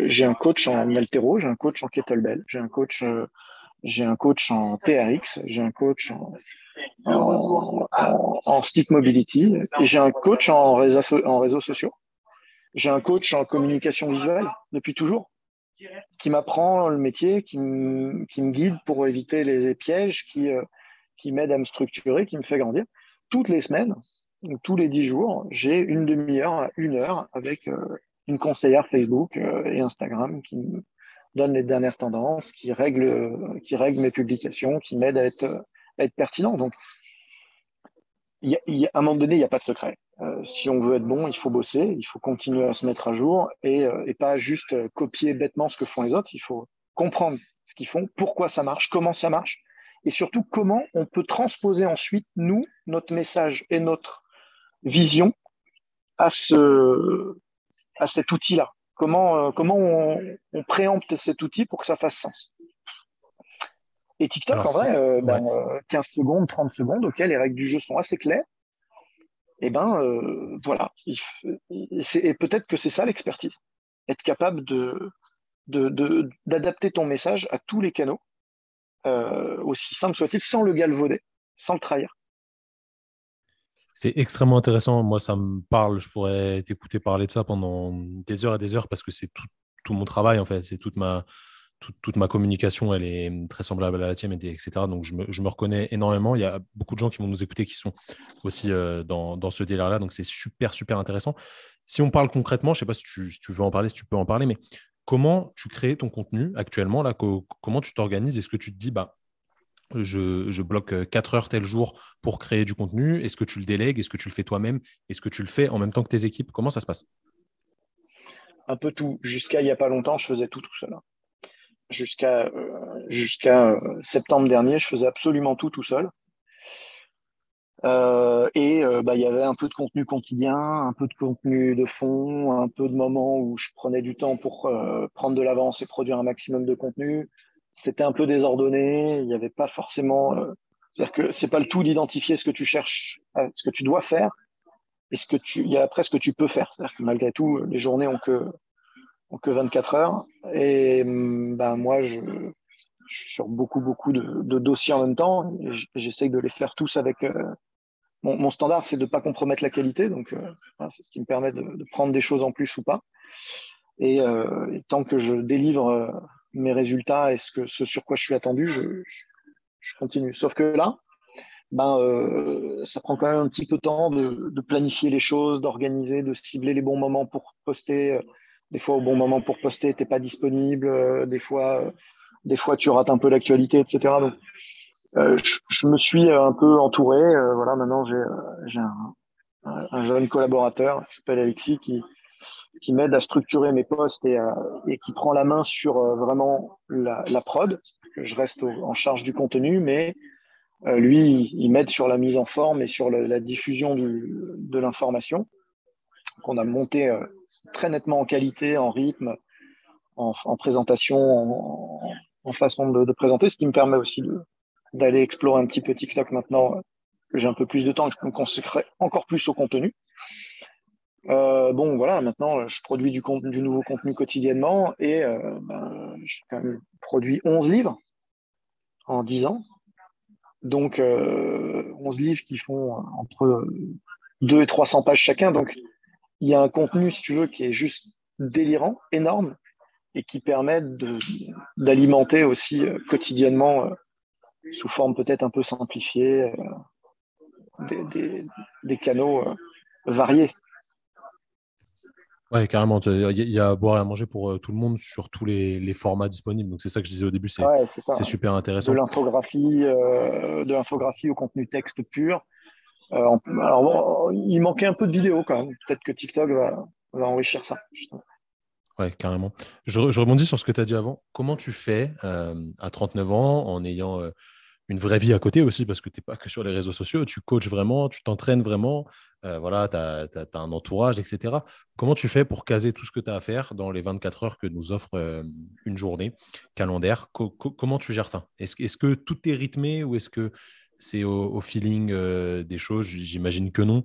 J'ai un coach en haltéro, j'ai un coach en kettlebell, j'ai un coach en TRX, j'ai un coach en stick mobility, et j'ai un coach en réseaux sociaux. J'ai un coach en communication visuelle depuis toujours, qui m'apprend le métier, qui me guide pour éviter les pièges, qui m'aide à me structurer, qui me fait grandir. Toutes les semaines, tous les 10 jours, j'ai une demi-heure à 1 heure avec une conseillère Facebook et Instagram qui me donne les dernières tendances, qui règle mes publications, qui m'aide à être pertinent. Donc, à un moment donné, il n'y a pas de secret. Si on veut être bon, il faut bosser, il faut continuer à se mettre à jour et pas juste copier bêtement ce que font les autres. Il faut comprendre ce qu'ils font, pourquoi ça marche, comment ça marche, et surtout comment on peut transposer ensuite, nous, notre message et notre vision à, à cet outil-là. Comment on préempte cet outil pour que ça fasse sens. Et TikTok, Alors, en vrai, ouais. 15 secondes, 30 secondes, ok, les règles du jeu sont assez claires. Et ben voilà. Et peut-être que c'est ça l'expertise, être capable d'adapter ton message à tous les canaux, aussi simple soit-il, sans le galvauder, sans le trahir. C'est extrêmement intéressant. Moi, ça me parle. Je pourrais t'écouter parler de ça pendant des heures et des heures parce que c'est tout mon travail, en fait. C'est toute ma communication, elle est très semblable à la tienne, etc. Donc, je me reconnais énormément. Il y a beaucoup de gens qui vont nous écouter qui sont aussi dans ce délire-là. Donc, c'est super, super intéressant. Si on parle concrètement, je ne sais pas si tu veux en parler, si tu peux en parler, mais comment tu crées ton contenu actuellement là, comment tu t'organises? Est-ce que tu te dis, bah, je bloque 4 heures tel jour pour créer du contenu? Est-ce que tu le délègues? Est-ce que tu le fais toi-même? Est-ce que tu le fais en même temps que tes équipes? Comment ça se passe? Un peu tout. Jusqu'à il n'y a pas longtemps, je faisais tout seul. Jusqu'à septembre dernier, je faisais absolument tout seul. Il y avait un peu de contenu quotidien, un peu de contenu de fond, un peu de moments où je prenais du temps pour prendre de l'avance et produire un maximum de contenu. C'était un peu désordonné, il n'y avait pas forcément. C'est-à-dire que c'est pas le tout d'identifier ce que tu cherches, ce que tu dois faire, et il y a après ce que tu peux faire. C'est-à-dire que malgré tout, les journées ont que 24 heures. Et moi, je suis sur beaucoup de dossiers en même temps, et j'essaye de les faire tous avec. Mon standard, c'est de ne pas compromettre la qualité, donc voilà, c'est ce qui me permet de prendre des choses en plus ou pas. Et tant que je délivre mes résultats et ce sur quoi je suis attendu, je continue. Sauf que là, ça prend quand même un petit peu de temps de planifier les choses, d'organiser, de cibler les bons moments pour poster. Des fois, au bon moment pour poster, tu n'es pas disponible. Des fois, tu rates un peu l'actualité, etc. Donc, je me suis un peu entouré. Voilà, maintenant, j'ai un jeune collaborateur qui s'appelle Alexis qui m'aide à structurer mes posts et qui prend la main sur vraiment la prod. Je reste en charge du contenu, mais lui, il m'aide sur la mise en forme et sur la diffusion de l'information qu'on a monté très nettement en qualité, en rythme, en présentation, en façon de présenter, ce qui me permet aussi d'aller explorer un petit peu TikTok maintenant que j'ai un peu plus de temps et que je peux me consacrer encore plus au contenu. Bon, voilà, maintenant, je produis du nouveau contenu quotidiennement et j'ai quand même produit 11 livres en 10 ans. Donc, 11 livres qui font entre 200 et 300 pages chacun. Donc, il y a un contenu, si tu veux, qui est juste délirant, énorme, et qui permet d'alimenter aussi quotidiennement, sous forme peut-être un peu simplifiée, des, des, des canaux variés. Ouais, carrément. Il y a à boire et à manger pour tout le monde sur tous les formats disponibles. Donc, c'est ça que je disais au début, Ouais, c'est ça. c'est super intéressant. De l'infographie au contenu texte pur. Alors, bon, il manquait un peu de vidéo quand même. Peut-être que TikTok va enrichir ça, justement. Ouais, carrément. Je rebondis sur ce que tu as dit avant. Comment tu fais à 39 ans en ayant une vraie vie à côté aussi, parce que tu n'es pas que sur les réseaux sociaux, tu coaches vraiment, tu t'entraînes vraiment, voilà, tu as un entourage, etc. Comment tu fais pour caser tout ce que tu as à faire dans les 24 heures que nous offre une journée calendaire? Comment tu gères ça? Est-ce que tout est rythmé ou est-ce que c'est au feeling des choses? J'imagine que non.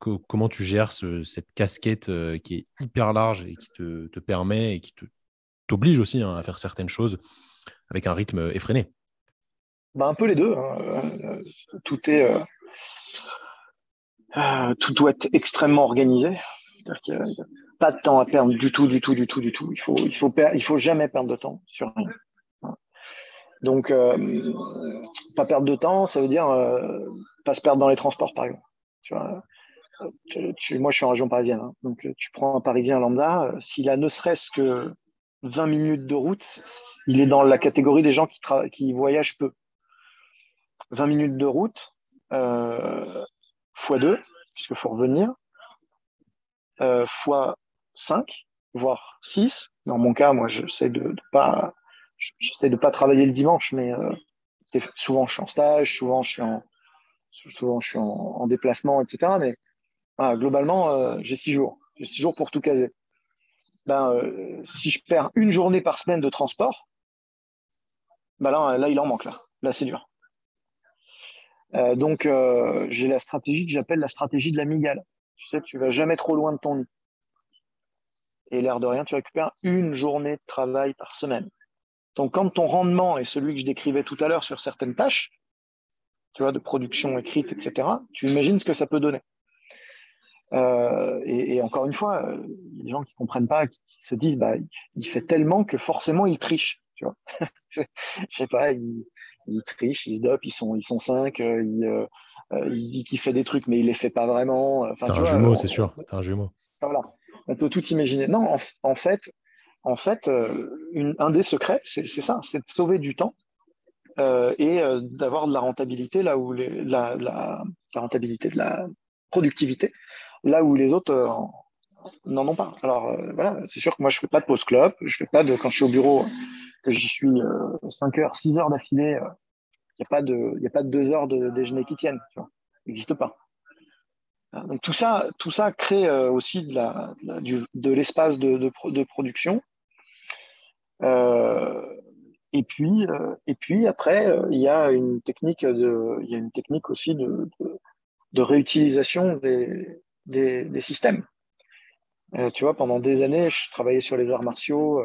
Comment tu gères cette casquette qui est hyper large et qui te permet et qui t'oblige aussi hein, à faire certaines choses avec un rythme effréné? Un peu les deux, hein. Tout est, tout doit être extrêmement organisé. C'est-à-dire qu'il n'y a pas de temps à perdre du tout, du tout, du tout, du tout. Il faut jamais perdre de temps sur rien. Donc, pas perdre de temps, ça veut dire pas se perdre dans les transports, par exemple. Tu vois, moi, je suis en région parisienne, hein. Donc tu prends un Parisien lambda, s'il a ne serait-ce que 20 minutes de route, il est dans la catégorie des gens qui voyagent peu. 20 minutes de route, fois 2, puisqu'il faut revenir, fois 5, voire 6. Dans mon cas, moi, j'essaie de pas travailler le dimanche, mais souvent je suis en stage, souvent je suis en déplacement, etc. Mais voilà, globalement, j'ai 6 jours. J'ai 6 jours pour tout caser. Si je perds une journée par semaine de transport, là, il en manque là. Là, c'est dur. Donc, j'ai la stratégie que j'appelle la stratégie de la migale. Tu sais, tu vas jamais trop loin de ton nid. Et l'air de rien, tu récupères une journée de travail par semaine. Donc, quand ton rendement est celui que je décrivais tout à l'heure sur certaines tâches, tu vois, de production écrite, etc., tu imagines ce que ça peut donner. Et encore une fois, il y a des gens qui comprennent pas, qui se disent, bah, il fait tellement que forcément il triche. Tu vois, je sais pas, il triche, il se dope, ils sont cinq, il dit qu'il fait des trucs, mais il les fait pas vraiment. Enfin, T'as tu un vois, jumeau, c'est sûr. T'as un jumeau. voilà, on peut tout imaginer. Non, en fait, un des secrets, c'est ça, c'est de sauver du temps et d'avoir de la rentabilité là où la rentabilité de la productivité là où les autres n'en ont pas. Alors voilà, c'est sûr que moi je fais pas de pause clope, je fais pas de quand je suis au bureau que j'y suis 5 heures, 6 heures d'affilée, il y a pas de 2 heures de déjeuner qui tiennent, tu vois. Ça n'existe pas. Donc tout ça crée aussi de l'espace de production. Euh, et puis après, il y a une technique aussi de réutilisation des systèmes. Tu vois, pendant des années, je travaillais sur les arts martiaux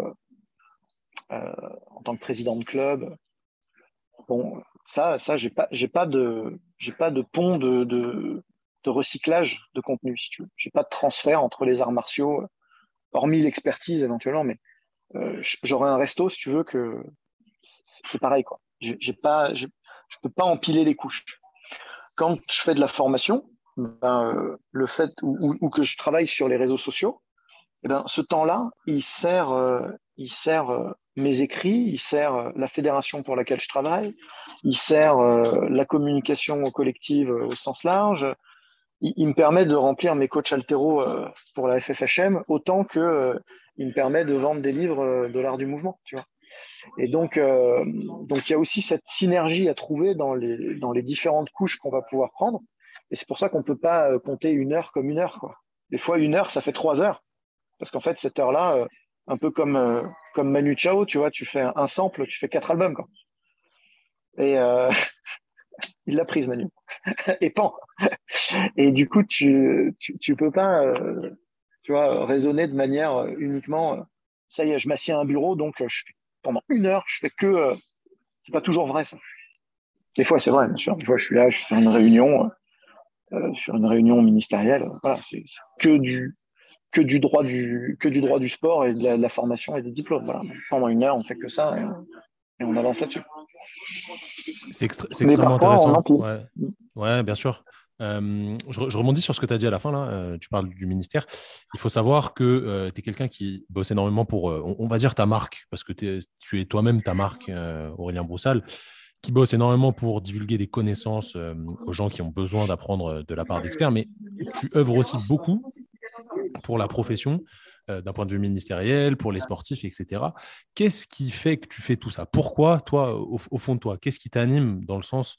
en tant que président de club. Bon, ça, j'ai pas de pont de recyclage de contenu, si tu veux. J'ai pas de transfert entre les arts martiaux, hormis l'expertise éventuellement, mais j'aurais un resto, si tu veux, que c'est pareil, quoi. Je peux pas empiler les couches. Quand je fais de la formation, ben, le fait ou que je travaille sur les réseaux sociaux, eh ben, ce temps-là, il sert mes écrits, il sert la fédération pour laquelle je travaille, il sert la communication collective au sens large. Il me permet de remplir mes coachs altéro pour la FFHM autant que il me permet de vendre des livres de l'art du mouvement, tu vois. Et donc il y a aussi cette synergie à trouver dans les différentes couches qu'on va pouvoir prendre. Et c'est pour ça qu'on ne peut pas compter une heure comme une heure, quoi. Des fois, une heure, ça fait 3 heures. Parce qu'en fait, cette heure-là, un peu comme Manu Chao, tu vois, tu fais un sample, tu fais 4 albums, quoi. Et il l'a prise, Manu. Et pan. Et du coup, tu peux pas, tu vois, raisonner de manière uniquement, ça y est, je m'assieds à un bureau, donc pendant une heure, je fais que. C'est pas toujours vrai, ça. Des fois, c'est vrai, bien sûr. Des fois, je suis là, je suis sur une réunion ministérielle. Voilà, c'est que du droit du sport et de la formation et des diplômes. Voilà. Pendant une heure, on fait que ça et on avance là-dessus. C'est Mais extrêmement parfois, on intéressant. empile. Ouais, ouais, bien sûr. Je rebondis sur ce que tu as dit à la fin, là. Tu parles du ministère. Il faut savoir que tu es quelqu'un qui bosse énormément pour, on va dire, ta marque, parce que tu es toi-même ta marque, Aurélien Broussal, qui bosse énormément pour divulguer des connaissances aux gens qui ont besoin d'apprendre de la part d'experts, mais tu œuvres aussi beaucoup pour la profession, d'un point de vue ministériel, pour les sportifs, etc. Qu'est-ce qui fait que tu fais tout ça? Pourquoi, toi, au fond de toi, qu'est-ce qui t'anime dans le sens,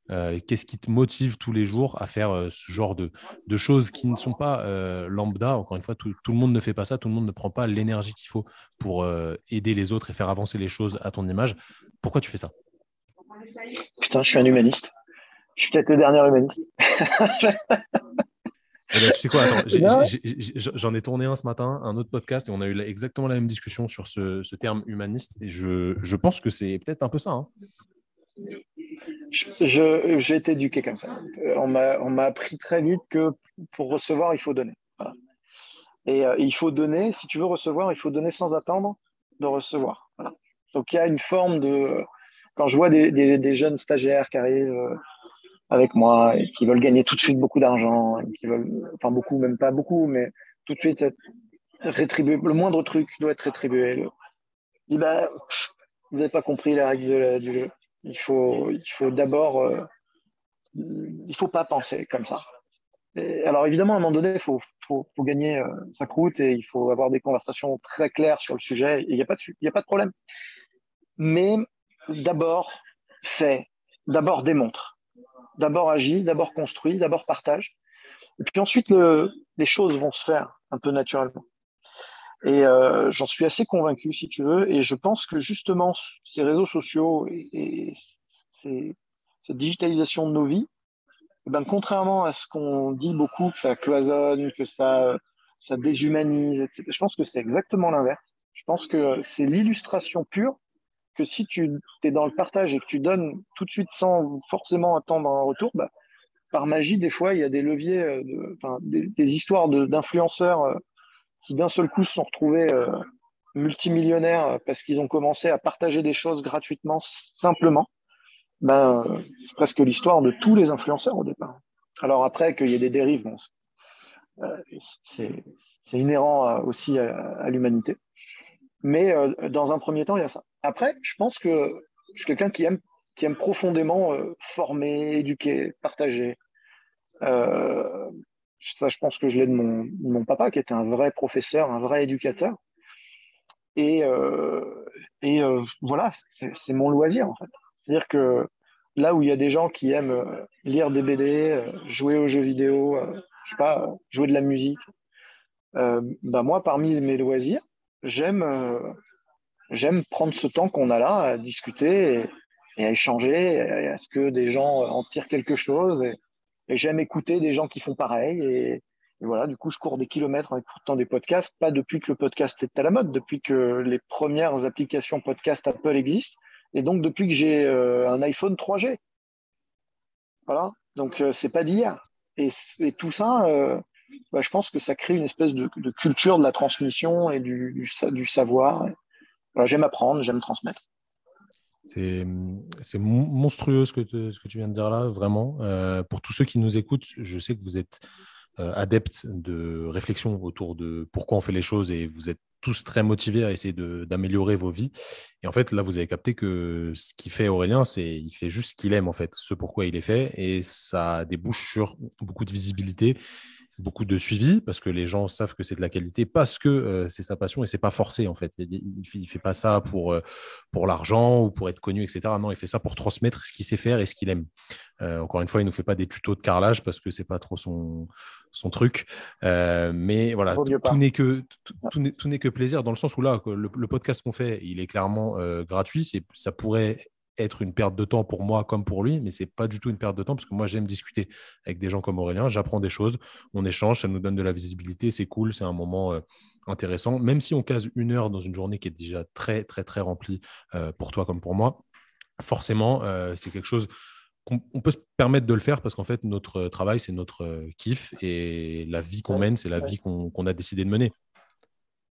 qu'est-ce qui te motive tous les jours à faire ce genre de choses qui ne sont pas lambda? Encore une fois, tout le monde ne fait pas ça, tout le monde ne prend pas l'énergie qu'il faut pour aider les autres et faire avancer les choses à ton image. Pourquoi tu fais ça? Putain, je suis un humaniste. Je suis peut-être le dernier humaniste. Eh ben, tu sais quoi, attends, Non. j'en ai tourné un ce matin, un autre podcast, et on a eu exactement la même discussion sur ce terme humaniste, et je pense que c'est peut-être un peu ça, hein. J'ai été éduqué comme ça. On m'a appris très vite que pour recevoir, il faut donner. Voilà. Et il faut donner, si tu veux recevoir, il faut donner sans attendre de recevoir. Voilà. Donc il y a une forme de. Quand je vois des jeunes stagiaires qui arrivent avec moi et qui veulent gagner tout de suite beaucoup d'argent, et qui veulent, enfin beaucoup, même pas beaucoup, mais tout de suite être rétribué, le moindre truc doit être rétribué. Je dis, bah, vous n'avez pas compris la règle du jeu. Il faut d'abord, il faut pas penser comme ça. Et alors évidemment, à un moment donné, il faut gagner sa croûte et il faut avoir des conversations très claires sur le sujet. Il y a pas de problème. Mais d'abord, fais, d'abord démontre, d'abord agis, d'abord construis, d'abord partage. Et puis ensuite, les choses vont se faire un peu naturellement. Et j'en suis assez convaincu, si tu veux. Et je pense que justement, ces réseaux sociaux et cette digitalisation de nos vies ben, contrairement à ce qu'on dit beaucoup, que ça cloisonne, que ça déshumanise, etc., je pense que c'est exactement l'inverse. Je pense que c'est l'illustration pure que si tu es dans le partage et que tu donnes tout de suite sans forcément attendre un retour, bah, par magie, des fois, il y a des leviers, des histoires d'influenceurs qui d'un seul coup se sont retrouvés multimillionnaires parce qu'ils ont commencé à partager des choses gratuitement, simplement. Ben, c'est presque l'histoire de tous les influenceurs au départ. Alors après, qu'il y ait des dérives, bon, euh, c'est inhérent aussi à l'humanité. Mais dans un premier temps, il y a ça. Après, je pense que je suis quelqu'un qui aime profondément former, éduquer, partager. Euh, Ça, je pense que je l'ai de mon papa, qui était un vrai professeur, un vrai éducateur. Et, voilà, c'est mon loisir, en fait. C'est-à-dire que là où il y a des gens qui aiment lire des BD, jouer aux jeux vidéo, je sais pas, jouer de la musique, bah moi, parmi mes loisirs, j'aime j'aime prendre ce temps qu'on a là à discuter et à échanger, et à ce que des gens en tirent quelque chose. Et j'aime écouter des gens qui font pareil. Et voilà, du coup, je cours des kilomètres en écoutant des podcasts, pas depuis que le podcast est à la mode, depuis que les premières applications podcast Apple existent, et donc depuis que j'ai un iPhone 3G. Voilà, donc c'est pas d'hier. Et tout ça, bah, je pense que ça crée une espèce de culture de la transmission et du savoir. Voilà, j'aime apprendre, j'aime transmettre. C'est monstrueux ce que tu viens de dire là, vraiment. Pour tous ceux qui nous écoutent, je sais que vous êtes adeptes de réflexion autour de pourquoi on fait les choses et vous êtes tous très motivés à essayer d'améliorer vos vies. Et en fait, là, vous avez capté que ce qu'il fait Aurélien, c'est il fait juste ce qu'il aime, en fait, ce pourquoi il est fait. Et ça débouche sur beaucoup de visibilité, beaucoup de suivi parce que les gens savent que c'est de la qualité parce que c'est sa passion et c'est pas forcé en fait. Il fait pas ça pour l'argent ou pour être connu, etc. Non, il fait ça pour transmettre ce qu'il sait faire et ce qu'il aime. Encore une fois, il nous fait pas des tutos de carrelage parce que c'est pas trop son truc. Mais voilà, Vaut mieux tout pas. n'est que tout n'est que plaisir dans le sens où là, le podcast qu'on fait, il est clairement gratuit. Ça pourrait être une perte de temps pour moi comme pour lui, mais c'est pas du tout une perte de temps parce que moi j'aime discuter avec des gens comme Aurélien, j'apprends des choses, on échange, ça nous donne de la visibilité, c'est cool, c'est un moment intéressant, même si on case 1 heure dans une journée qui est déjà très très très remplie pour toi comme pour moi, forcément c'est quelque chose qu'on peut se permettre de le faire parce qu'en fait notre travail c'est notre kiff et la vie qu'on mène c'est la vie qu'on a décidé de mener.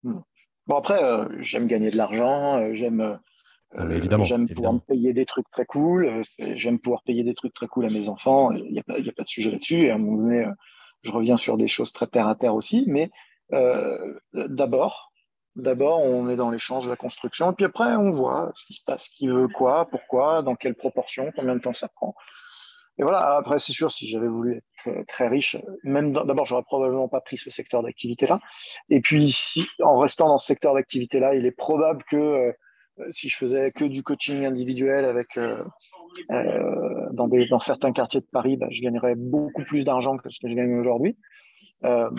Bon, après, j'aime gagner de l'argent, Non mais évidemment, j'aime pouvoir me évidemment. payer des trucs très cool, j'aime pouvoir payer des trucs très cool à mes enfants, il y a pas de sujet là-dessus. Et à un moment donné, je reviens sur des choses très terre à terre aussi, mais d'abord, on est dans l'échange, la construction, et puis après, on voit ce qui se passe, qui veut quoi, pourquoi, dans quelle proportion, combien de temps ça prend. Et voilà, après, c'est sûr, si j'avais voulu être très, très riche, d'abord, j'aurais probablement pas pris ce secteur d'activité-là. Et puis, en restant dans ce secteur d'activité-là, il est probable que si je faisais que du coaching individuel avec dans certains quartiers de Paris, bah, je gagnerais beaucoup plus d'argent que ce que je gagne aujourd'hui. Euh,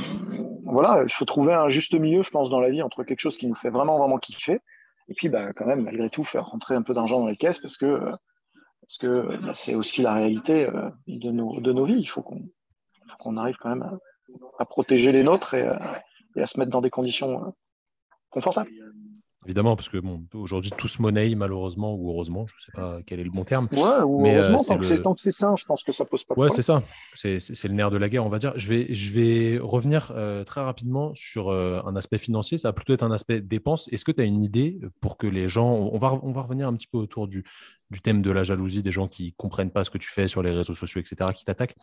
voilà, il faut trouver un juste milieu, je pense, dans la vie entre quelque chose qui nous fait vraiment, vraiment kiffer, et puis bah, quand même, malgré tout, faire rentrer un peu d'argent dans les caisses parce que bah, c'est aussi la réalité de nos vies. Il faut qu'on arrive quand même à protéger les nôtres et à se mettre dans des conditions confortables. Évidemment, parce que bon, aujourd'hui, tout se monnaie, malheureusement ou heureusement, je ne sais pas quel est le bon terme, Ouais, ou mais heureusement, c'est le, tant que c'est sain, je pense que ça pose pas de ouais, c'est problème. ça. C'est le nerf de la guerre, on va dire. Je vais revenir très rapidement sur un aspect financier. Ça va plutôt être un aspect dépense. Est-ce que tu as une idée pour que les gens... on va revenir un petit peu autour du thème de la jalousie, des gens qui ne comprennent pas ce que tu fais sur les réseaux sociaux, etc., qui t'attaquent.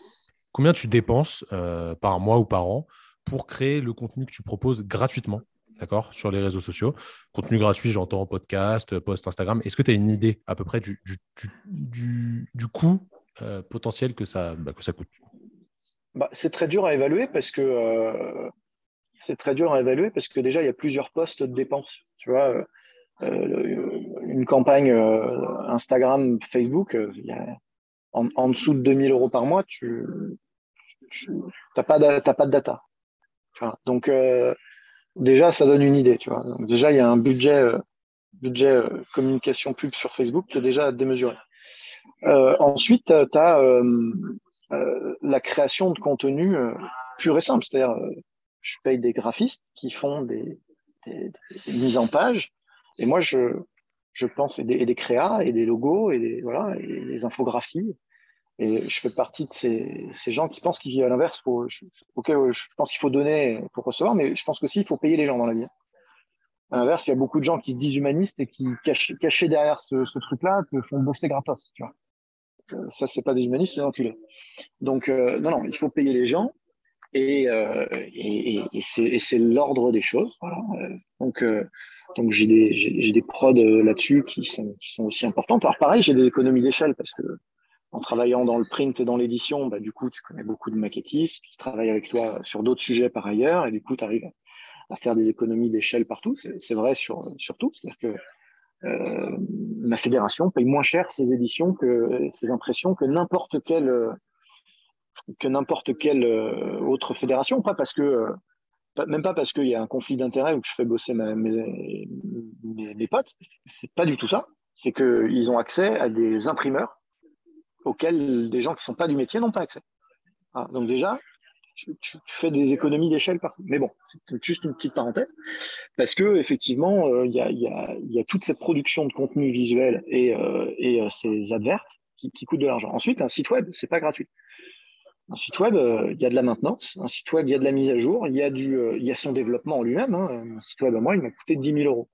Combien tu dépenses par mois ou par an pour créer le contenu que tu proposes gratuitement, d'accord, sur les réseaux sociaux? Contenu gratuit, j'entends podcast, post Instagram. Est-ce que tu as une idée à peu près du coût potentiel que ça coûte? Bah, c'est très dur à évaluer parce que déjà, il y a plusieurs postes de dépenses. Tu vois, une campagne Instagram, Facebook, en dessous de 2000 € par mois, tu t'as pas de data. Tu vois. Donc, déjà, ça donne une idée. Tu vois. Donc, déjà, il y a un budget communication pub sur Facebook qui est déjà démesuré. Ensuite, tu as la création de contenu pur et simple. C'est-à-dire, je paye des graphistes qui font des mises en page, et moi, je pense, et des créas, et des logos, voilà, et des infographies. Et je fais partie de ces gens qui pensent qu'ils vivent à l'inverse. Ok, je pense qu'il faut donner pour recevoir, mais je pense qu'aussi il faut payer les gens dans la vie. À l'inverse, il y a beaucoup de gens qui se disent humanistes et qui, cachés derrière ce truc-là, te font bosser gratos. Tu vois. Ça, c'est pas des humanistes, c'est des enculés. Donc, non, il faut payer les gens et c'est l'ordre des choses. Voilà. Donc j'ai des prods là-dessus qui sont aussi importantes. Alors, pareil, j'ai des économies d'échelle parce que en travaillant dans le print et dans l'édition, bah, du coup, tu connais beaucoup de maquettistes qui travaillent avec toi sur d'autres sujets par ailleurs, et du coup, tu arrives à faire des économies d'échelle partout. C'est vrai sur tout. C'est-à-dire que ma fédération paye moins cher ses éditions ses impressions que n'importe quelle autre fédération. Pas parce que, même pas parce qu'il y a un conflit d'intérêts ou que je fais bosser mes potes. C'est pas du tout ça. C'est qu'ils ont accès à des imprimeurs auxquels des gens qui ne sont pas du métier n'ont pas accès. Ah, donc déjà, tu fais des économies d'échelle partout. Mais bon, c'est juste une petite parenthèse, parce que effectivement, y a toute cette production de contenu visuel et ces adverts qui coûtent de l'argent. Ensuite, un site web, c'est pas gratuit. Un site web, il y a de la maintenance. Un site web, il y a de la mise à jour. Il y a son développement en lui-même. Hein. Un site web, à moi, il m'a coûté 10 000 euros,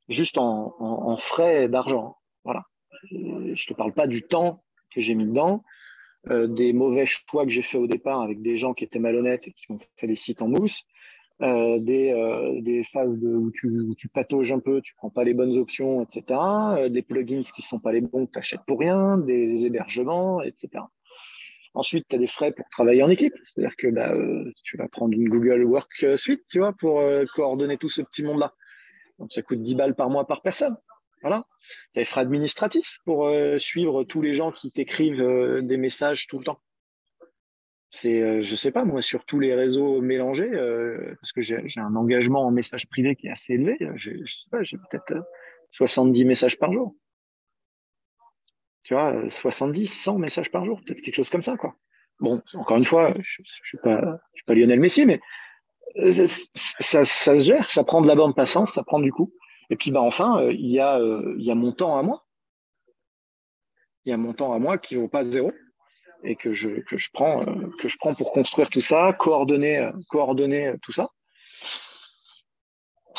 juste en frais d'argent. Voilà. Et je te parle pas du temps que j'ai mis dedans, des mauvais choix que j'ai fait au départ avec des gens qui étaient malhonnêtes et qui ont fait des sites en mousse, des phases où tu patauges un peu, tu prends pas les bonnes options, etc. Des plugins qui sont pas les bons que tu achètes pour rien, des hébergements, etc. Ensuite, tu as des frais pour travailler en équipe. C'est-à-dire que tu vas prendre une Google Work Suite, tu vois, pour coordonner tout ce petit monde-là. Donc, ça coûte 10 balles par mois par personne. Voilà. Tu as les frais administratifs pour suivre tous les gens qui t'écrivent des messages tout le temps. Je sais pas, moi, sur tous les réseaux mélangés, parce que j'ai un engagement en message privé qui est assez élevé, je sais pas, j'ai peut-être 70 messages par jour. Tu vois, 70, 100 messages par jour, peut-être quelque chose comme ça, quoi. Bon, encore une fois, je suis pas Lionel Messi, mais ça se gère, ça prend de la bande passante, ça prend du coup. Et puis, enfin, il y a mon temps à moi. Il y a mon temps à moi qui ne vaut pas zéro et que je prends pour construire tout ça, coordonner tout ça.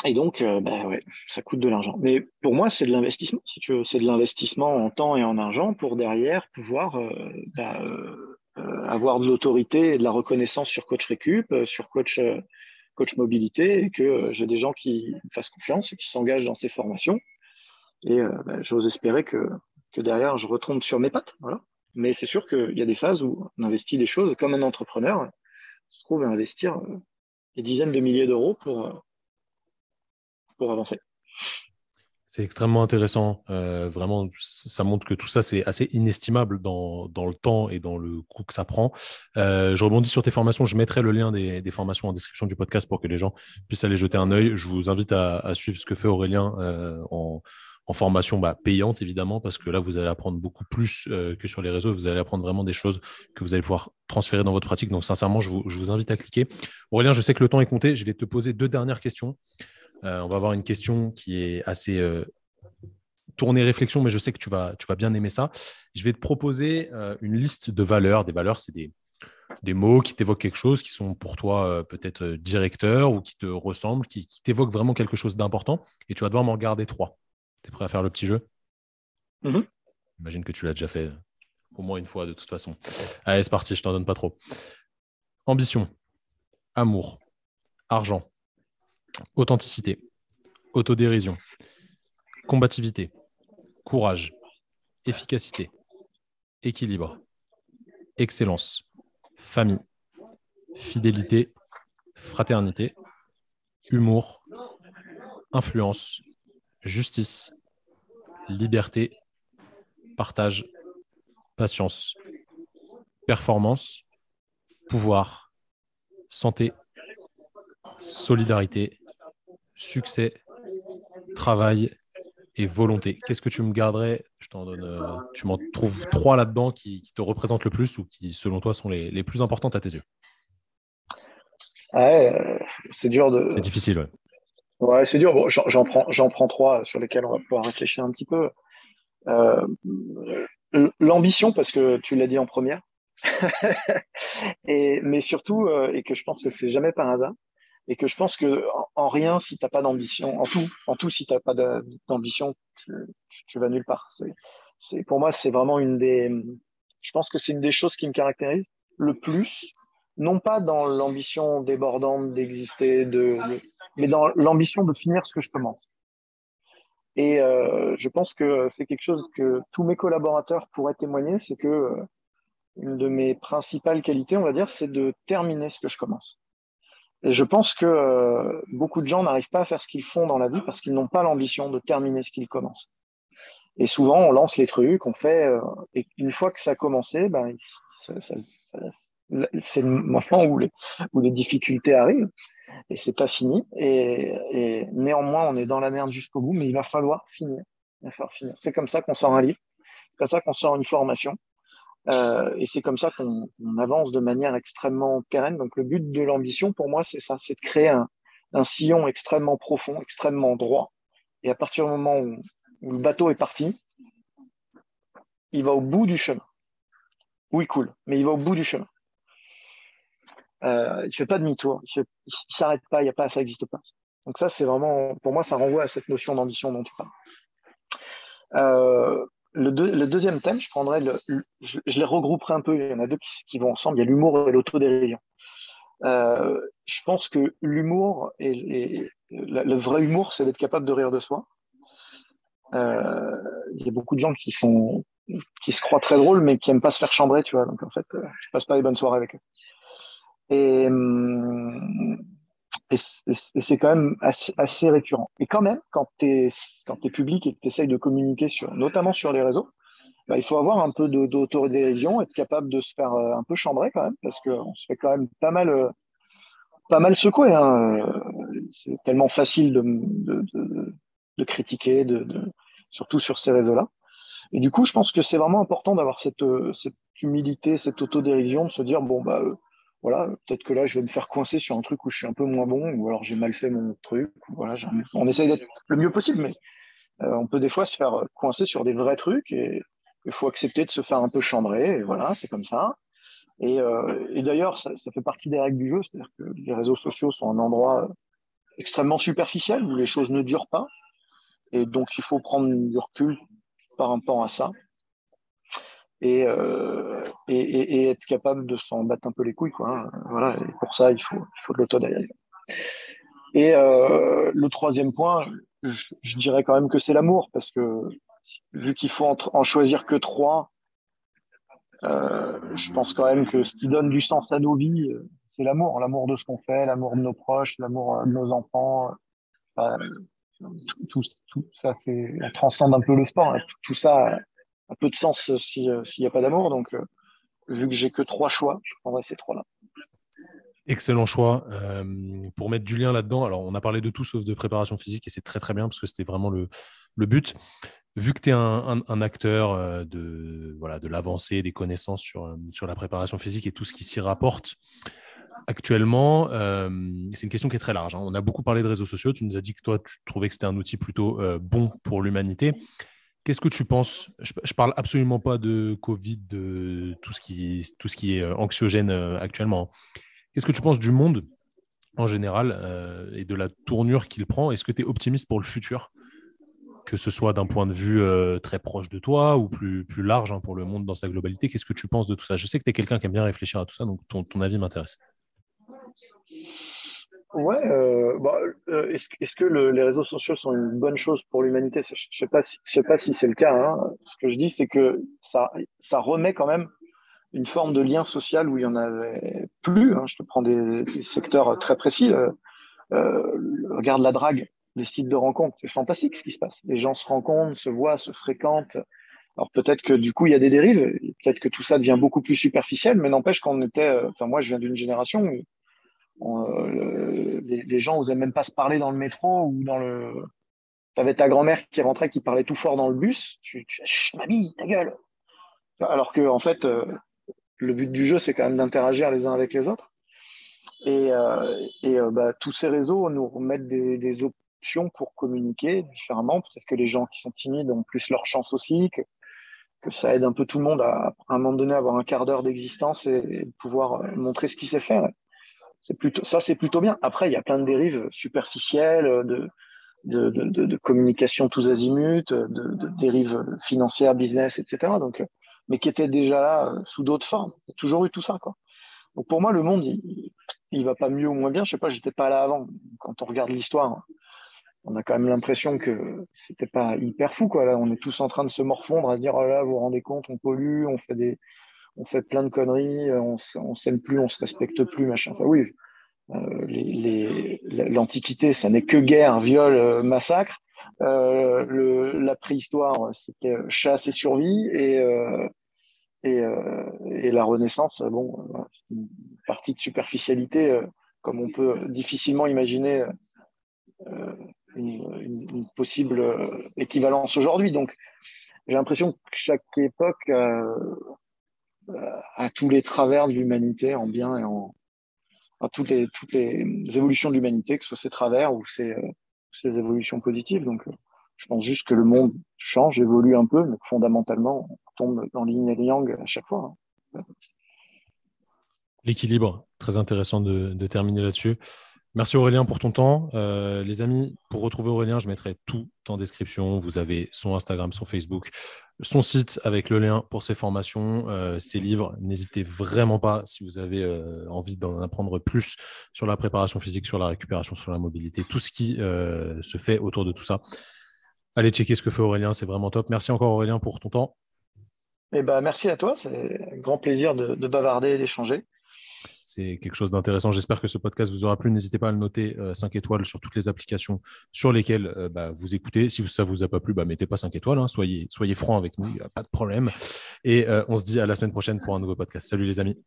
Et donc, ouais, ça coûte de l'argent. Mais pour moi, c'est de l'investissement, si tu veux. C'est de l'investissement en temps et en argent pour derrière pouvoir avoir de l'autorité et de la reconnaissance sur Coach Récup, sur Coach Mobilité, et que j'ai des gens qui me fassent confiance et qui s'engagent dans ces formations. Et j'ose espérer que derrière, je retombe sur mes pattes. Voilà. Mais c'est sûr qu'il y a des phases où on investit des choses comme un entrepreneur se trouve à investir des dizaines de milliers d'euros pour avancer. C'est extrêmement intéressant. Vraiment, ça montre que tout ça, c'est assez inestimable dans le temps et dans le coût que ça prend. Je rebondis sur tes formations. Je mettrai le lien des formations en description du podcast pour que les gens puissent aller jeter un œil. Je vous invite à suivre ce que fait Aurélien en formation payante, évidemment, parce que là, vous allez apprendre beaucoup plus que sur les réseaux. Vous allez apprendre vraiment des choses que vous allez pouvoir transférer dans votre pratique. Donc, sincèrement, je vous invite à cliquer. Aurélien, je sais que le temps est compté. Je vais te poser 2 dernières questions. On va avoir une question qui est assez tournée réflexion, mais je sais que tu vas bien aimer ça. Je vais te proposer une liste de valeurs. Des valeurs, c'est des mots qui t'évoquent quelque chose, qui sont pour toi peut-être directeurs ou qui te ressemblent, qui t'évoquent vraiment quelque chose d'important. Et tu vas devoir m'en garder 3. Tu es prêt à faire le petit jeu? J'imagine que tu l'as déjà fait au moins une fois de toute façon. Allez, c'est parti, je t'en donne pas trop. Ambition, amour, argent, authenticité, autodérision, combativité, courage, efficacité, équilibre, excellence, famille, fidélité, fraternité, humour, influence, justice, liberté, partage, patience, performance, pouvoir, santé, solidarité, succès, travail et volonté. Qu'est-ce que tu me garderais? Je Tu m'en trouves trois là-dedans qui te représentent le plus ou qui, selon toi, sont les plus importantes à tes yeux. Ouais, c'est dur C'est de. difficile, ouais. Ouais, c'est dur. Bon, j'en prends trois sur lesquels on va pouvoir réfléchir un petit peu. Euh, L'ambition, parce que tu l'as dit en première, mais surtout, et que je pense que c'est jamais par hasard, et que je pense que en rien, si t'as pas d'ambition, en tout, si t'as pas d'ambition, tu vas nulle part. Pour moi, c'est vraiment je pense que c'est une des choses qui me caractérise le plus, non pas dans l'ambition débordante d'exister, mais dans l'ambition de finir ce que je commence. Et je pense que c'est quelque chose que tous mes collaborateurs pourraient témoigner, c'est que une de mes principales qualités, on va dire, c'est de terminer ce que je commence. Et je pense que beaucoup de gens n'arrivent pas à faire ce qu'ils font dans la vie parce qu'ils n'ont pas l'ambition de terminer ce qu'ils commencent. Et souvent, on lance les trucs, on fait, et une fois que ça a commencé, ben, c'est le moment où les difficultés arrivent et c'est pas fini. Et néanmoins, on est dans la merde jusqu'au bout, mais il va falloir finir. Il va falloir finir. C'est comme ça qu'on sort un livre, c'est comme ça qu'on sort une formation. Et c'est comme ça qu'on avance de manière extrêmement pérenne. Donc le but de l'ambition, pour moi, c'est ça, c'est de créer un sillon extrêmement profond, extrêmement droit. Et à partir du moment où le bateau est parti, il va au bout du chemin. Où il coule, mais il va au bout du chemin. Il ne fait pas demi-tour, il ne s'arrête pas, il y a pas, ça n'existe pas. Donc ça, c'est vraiment, pour moi, ça renvoie à cette notion d'ambition dont tu parles. Le deuxième thème, je les regrouperai un peu, il y en a deux qui vont ensemble, il y a l'humour et l'autodérision. Je pense que l'humour, le vrai humour, c'est d'être capable de rire de soi. Il y a beaucoup de gens qui se croient très drôles, mais qui n'aiment pas se faire chambrer, tu vois. Donc en fait, je passe pas les bonnes soirées avec eux. Et, et c'est quand même assez récurrent. Et quand même, quand tu es public et que tu essayes de communiquer notamment sur les réseaux, bah, il faut avoir un peu d'autodérision, être capable de se faire un peu chambrer quand même, parce qu'on se fait quand même pas mal secouer. Hein. C'est tellement facile de critiquer, surtout sur ces réseaux-là. Et du coup, je pense que c'est vraiment important d'avoir cette humilité, cette autodérision, de se dire, bon, bah, voilà, peut-être que là, je vais me faire coincer sur un truc où je suis un peu moins bon, ou alors j'ai mal fait mon truc. Ou voilà, on essaye d'être le mieux possible, mais on peut des fois se faire coincer sur des vrais trucs et il faut accepter de se faire un peu chambrer. Et voilà, c'est comme ça. Et d'ailleurs, ça fait partie des règles du jeu, c'est-à-dire que les réseaux sociaux sont un endroit extrêmement superficiel où les choses ne durent pas. Et donc, il faut prendre du recul par rapport à ça et être capable de s'en battre un peu les couilles, quoi. Hein. Voilà. Et pour ça, il faut de l'autodérision. Et le troisième point, je dirais quand même que c'est l'amour, parce que vu qu'il faut en choisir que trois, je pense quand même que ce qui donne du sens à nos vies, c'est l'amour. L'amour de ce qu'on fait, l'amour de nos proches, l'amour de nos enfants. Euh, tout ça, on transcende un peu le sport. Hein. Tout ça a peu de sens s'il n'y a pas d'amour. Donc, vu que j'ai que trois choix, je prendrai ces trois-là. Excellent choix. Pour mettre du lien là-dedans, alors on a parlé de tout sauf de préparation physique et c'est très très bien parce que c'était vraiment le but. Vu que tu es un acteur voilà, de l'avancée des connaissances sur la préparation physique et tout ce qui s'y rapporte actuellement, c'est une question qui est très large. Hein. On a beaucoup parlé de réseaux sociaux. Tu nous as dit que toi, tu trouvais que c'était un outil plutôt bon pour l'humanité. Qu'est-ce que tu penses? Je parle absolument pas de Covid, de tout ce qui est anxiogène actuellement. Qu'est-ce que tu penses du monde en général et de la tournure qu'il prend? Est-ce que tu es optimiste pour le futur? Que ce soit d'un point de vue très proche de toi ou plus large hein, pour le monde dans sa globalité. Qu'est-ce que tu penses de tout ça? Je sais que tu es quelqu'un qui aime bien réfléchir à tout ça, donc ton avis m'intéresse. Ouais, bah, est-ce que les réseaux sociaux sont une bonne chose pour l'humanité? Je sais pas si c'est le cas. Hein. Ce que je dis, c'est que ça remet quand même une forme de lien social où il y en avait plus. Hein. Je te prends des secteurs très précis. Regarde la drague, les sites de rencontres. C'est fantastique ce qui se passe. Les gens se rencontrent, se voient, se fréquentent. Alors peut-être que du coup, il y a des dérives. Peut-être que tout ça devient beaucoup plus superficiel, mais n'empêche qu'on était. Enfin, moi, je viens d'une génération où les gens n'osaient même pas se parler dans le métro ou avais ta grand-mère qui rentrait, qui parlait tout fort dans le bus. Chut, mamie, ta gueule. Alors que, en fait, le but du jeu, c'est quand même d'interagir les uns avec les autres. Tous ces réseaux nous remettent des options pour communiquer différemment. Peut-être que les gens qui sont timides ont plus leur chance aussi, que ça aide un peu tout le monde à un moment donné, avoir un quart d'heure d'existence et pouvoir montrer ce qu'il sait faire. C'est plutôt bien. Après, il y a plein de dérives superficielles, de communication tous azimuts, de dérives financières, business, etc. Donc, mais qui étaient déjà là sous d'autres formes. Il y a toujours eu tout ça, quoi. Donc pour moi, le monde, il va pas mieux ou moins bien. Je sais pas, j'étais pas là avant. Quand on regarde l'histoire, on a quand même l'impression que c'était pas hyper fou, quoi. Là, on est tous en train de se morfondre, à se dire, oh là, vous vous rendez compte, on pollue, on fait plein de conneries, on s'aime plus, on se respecte plus, machin. Enfin oui, l'Antiquité, ça n'est que guerre, viol, massacre. La préhistoire, c'était chasse et survie, et la Renaissance, bon, une partie de superficialité, comme on peut difficilement imaginer une possible équivalence aujourd'hui. Donc, j'ai l'impression que chaque époque a tous les travers de l'humanité en bien et toutes les évolutions de l'humanité, que ce soit ses travers ou ses évolutions positives. Donc, je pense juste que le monde change, évolue un peu, mais que fondamentalement, on tombe dans l'yin et le yang à chaque fois. L'équilibre, très intéressant de terminer là-dessus. Merci Aurélien pour ton temps. Les amis, pour retrouver Aurélien, je mettrai tout en description. Vous avez son Instagram, son Facebook, son site avec le lien pour ses formations, ses livres. N'hésitez vraiment pas si vous avez envie d'en apprendre plus sur la préparation physique, sur la récupération, sur la mobilité, tout ce qui se fait autour de tout ça. Allez checker ce que fait Aurélien, c'est vraiment top. Merci encore Aurélien pour ton temps. Et ben, merci à toi, c'est un grand plaisir de bavarder et d'échanger. C'est quelque chose d'intéressant. J'espère que ce podcast vous aura plu. N'hésitez pas à le noter 5 étoiles sur toutes les applications sur lesquelles vous écoutez. Si ça ne vous a pas plu, mettez pas 5 étoiles. Hein. Soyez francs avec nous, il n'y a pas de problème. Et on se dit à la semaine prochaine pour un nouveau podcast. Salut les amis.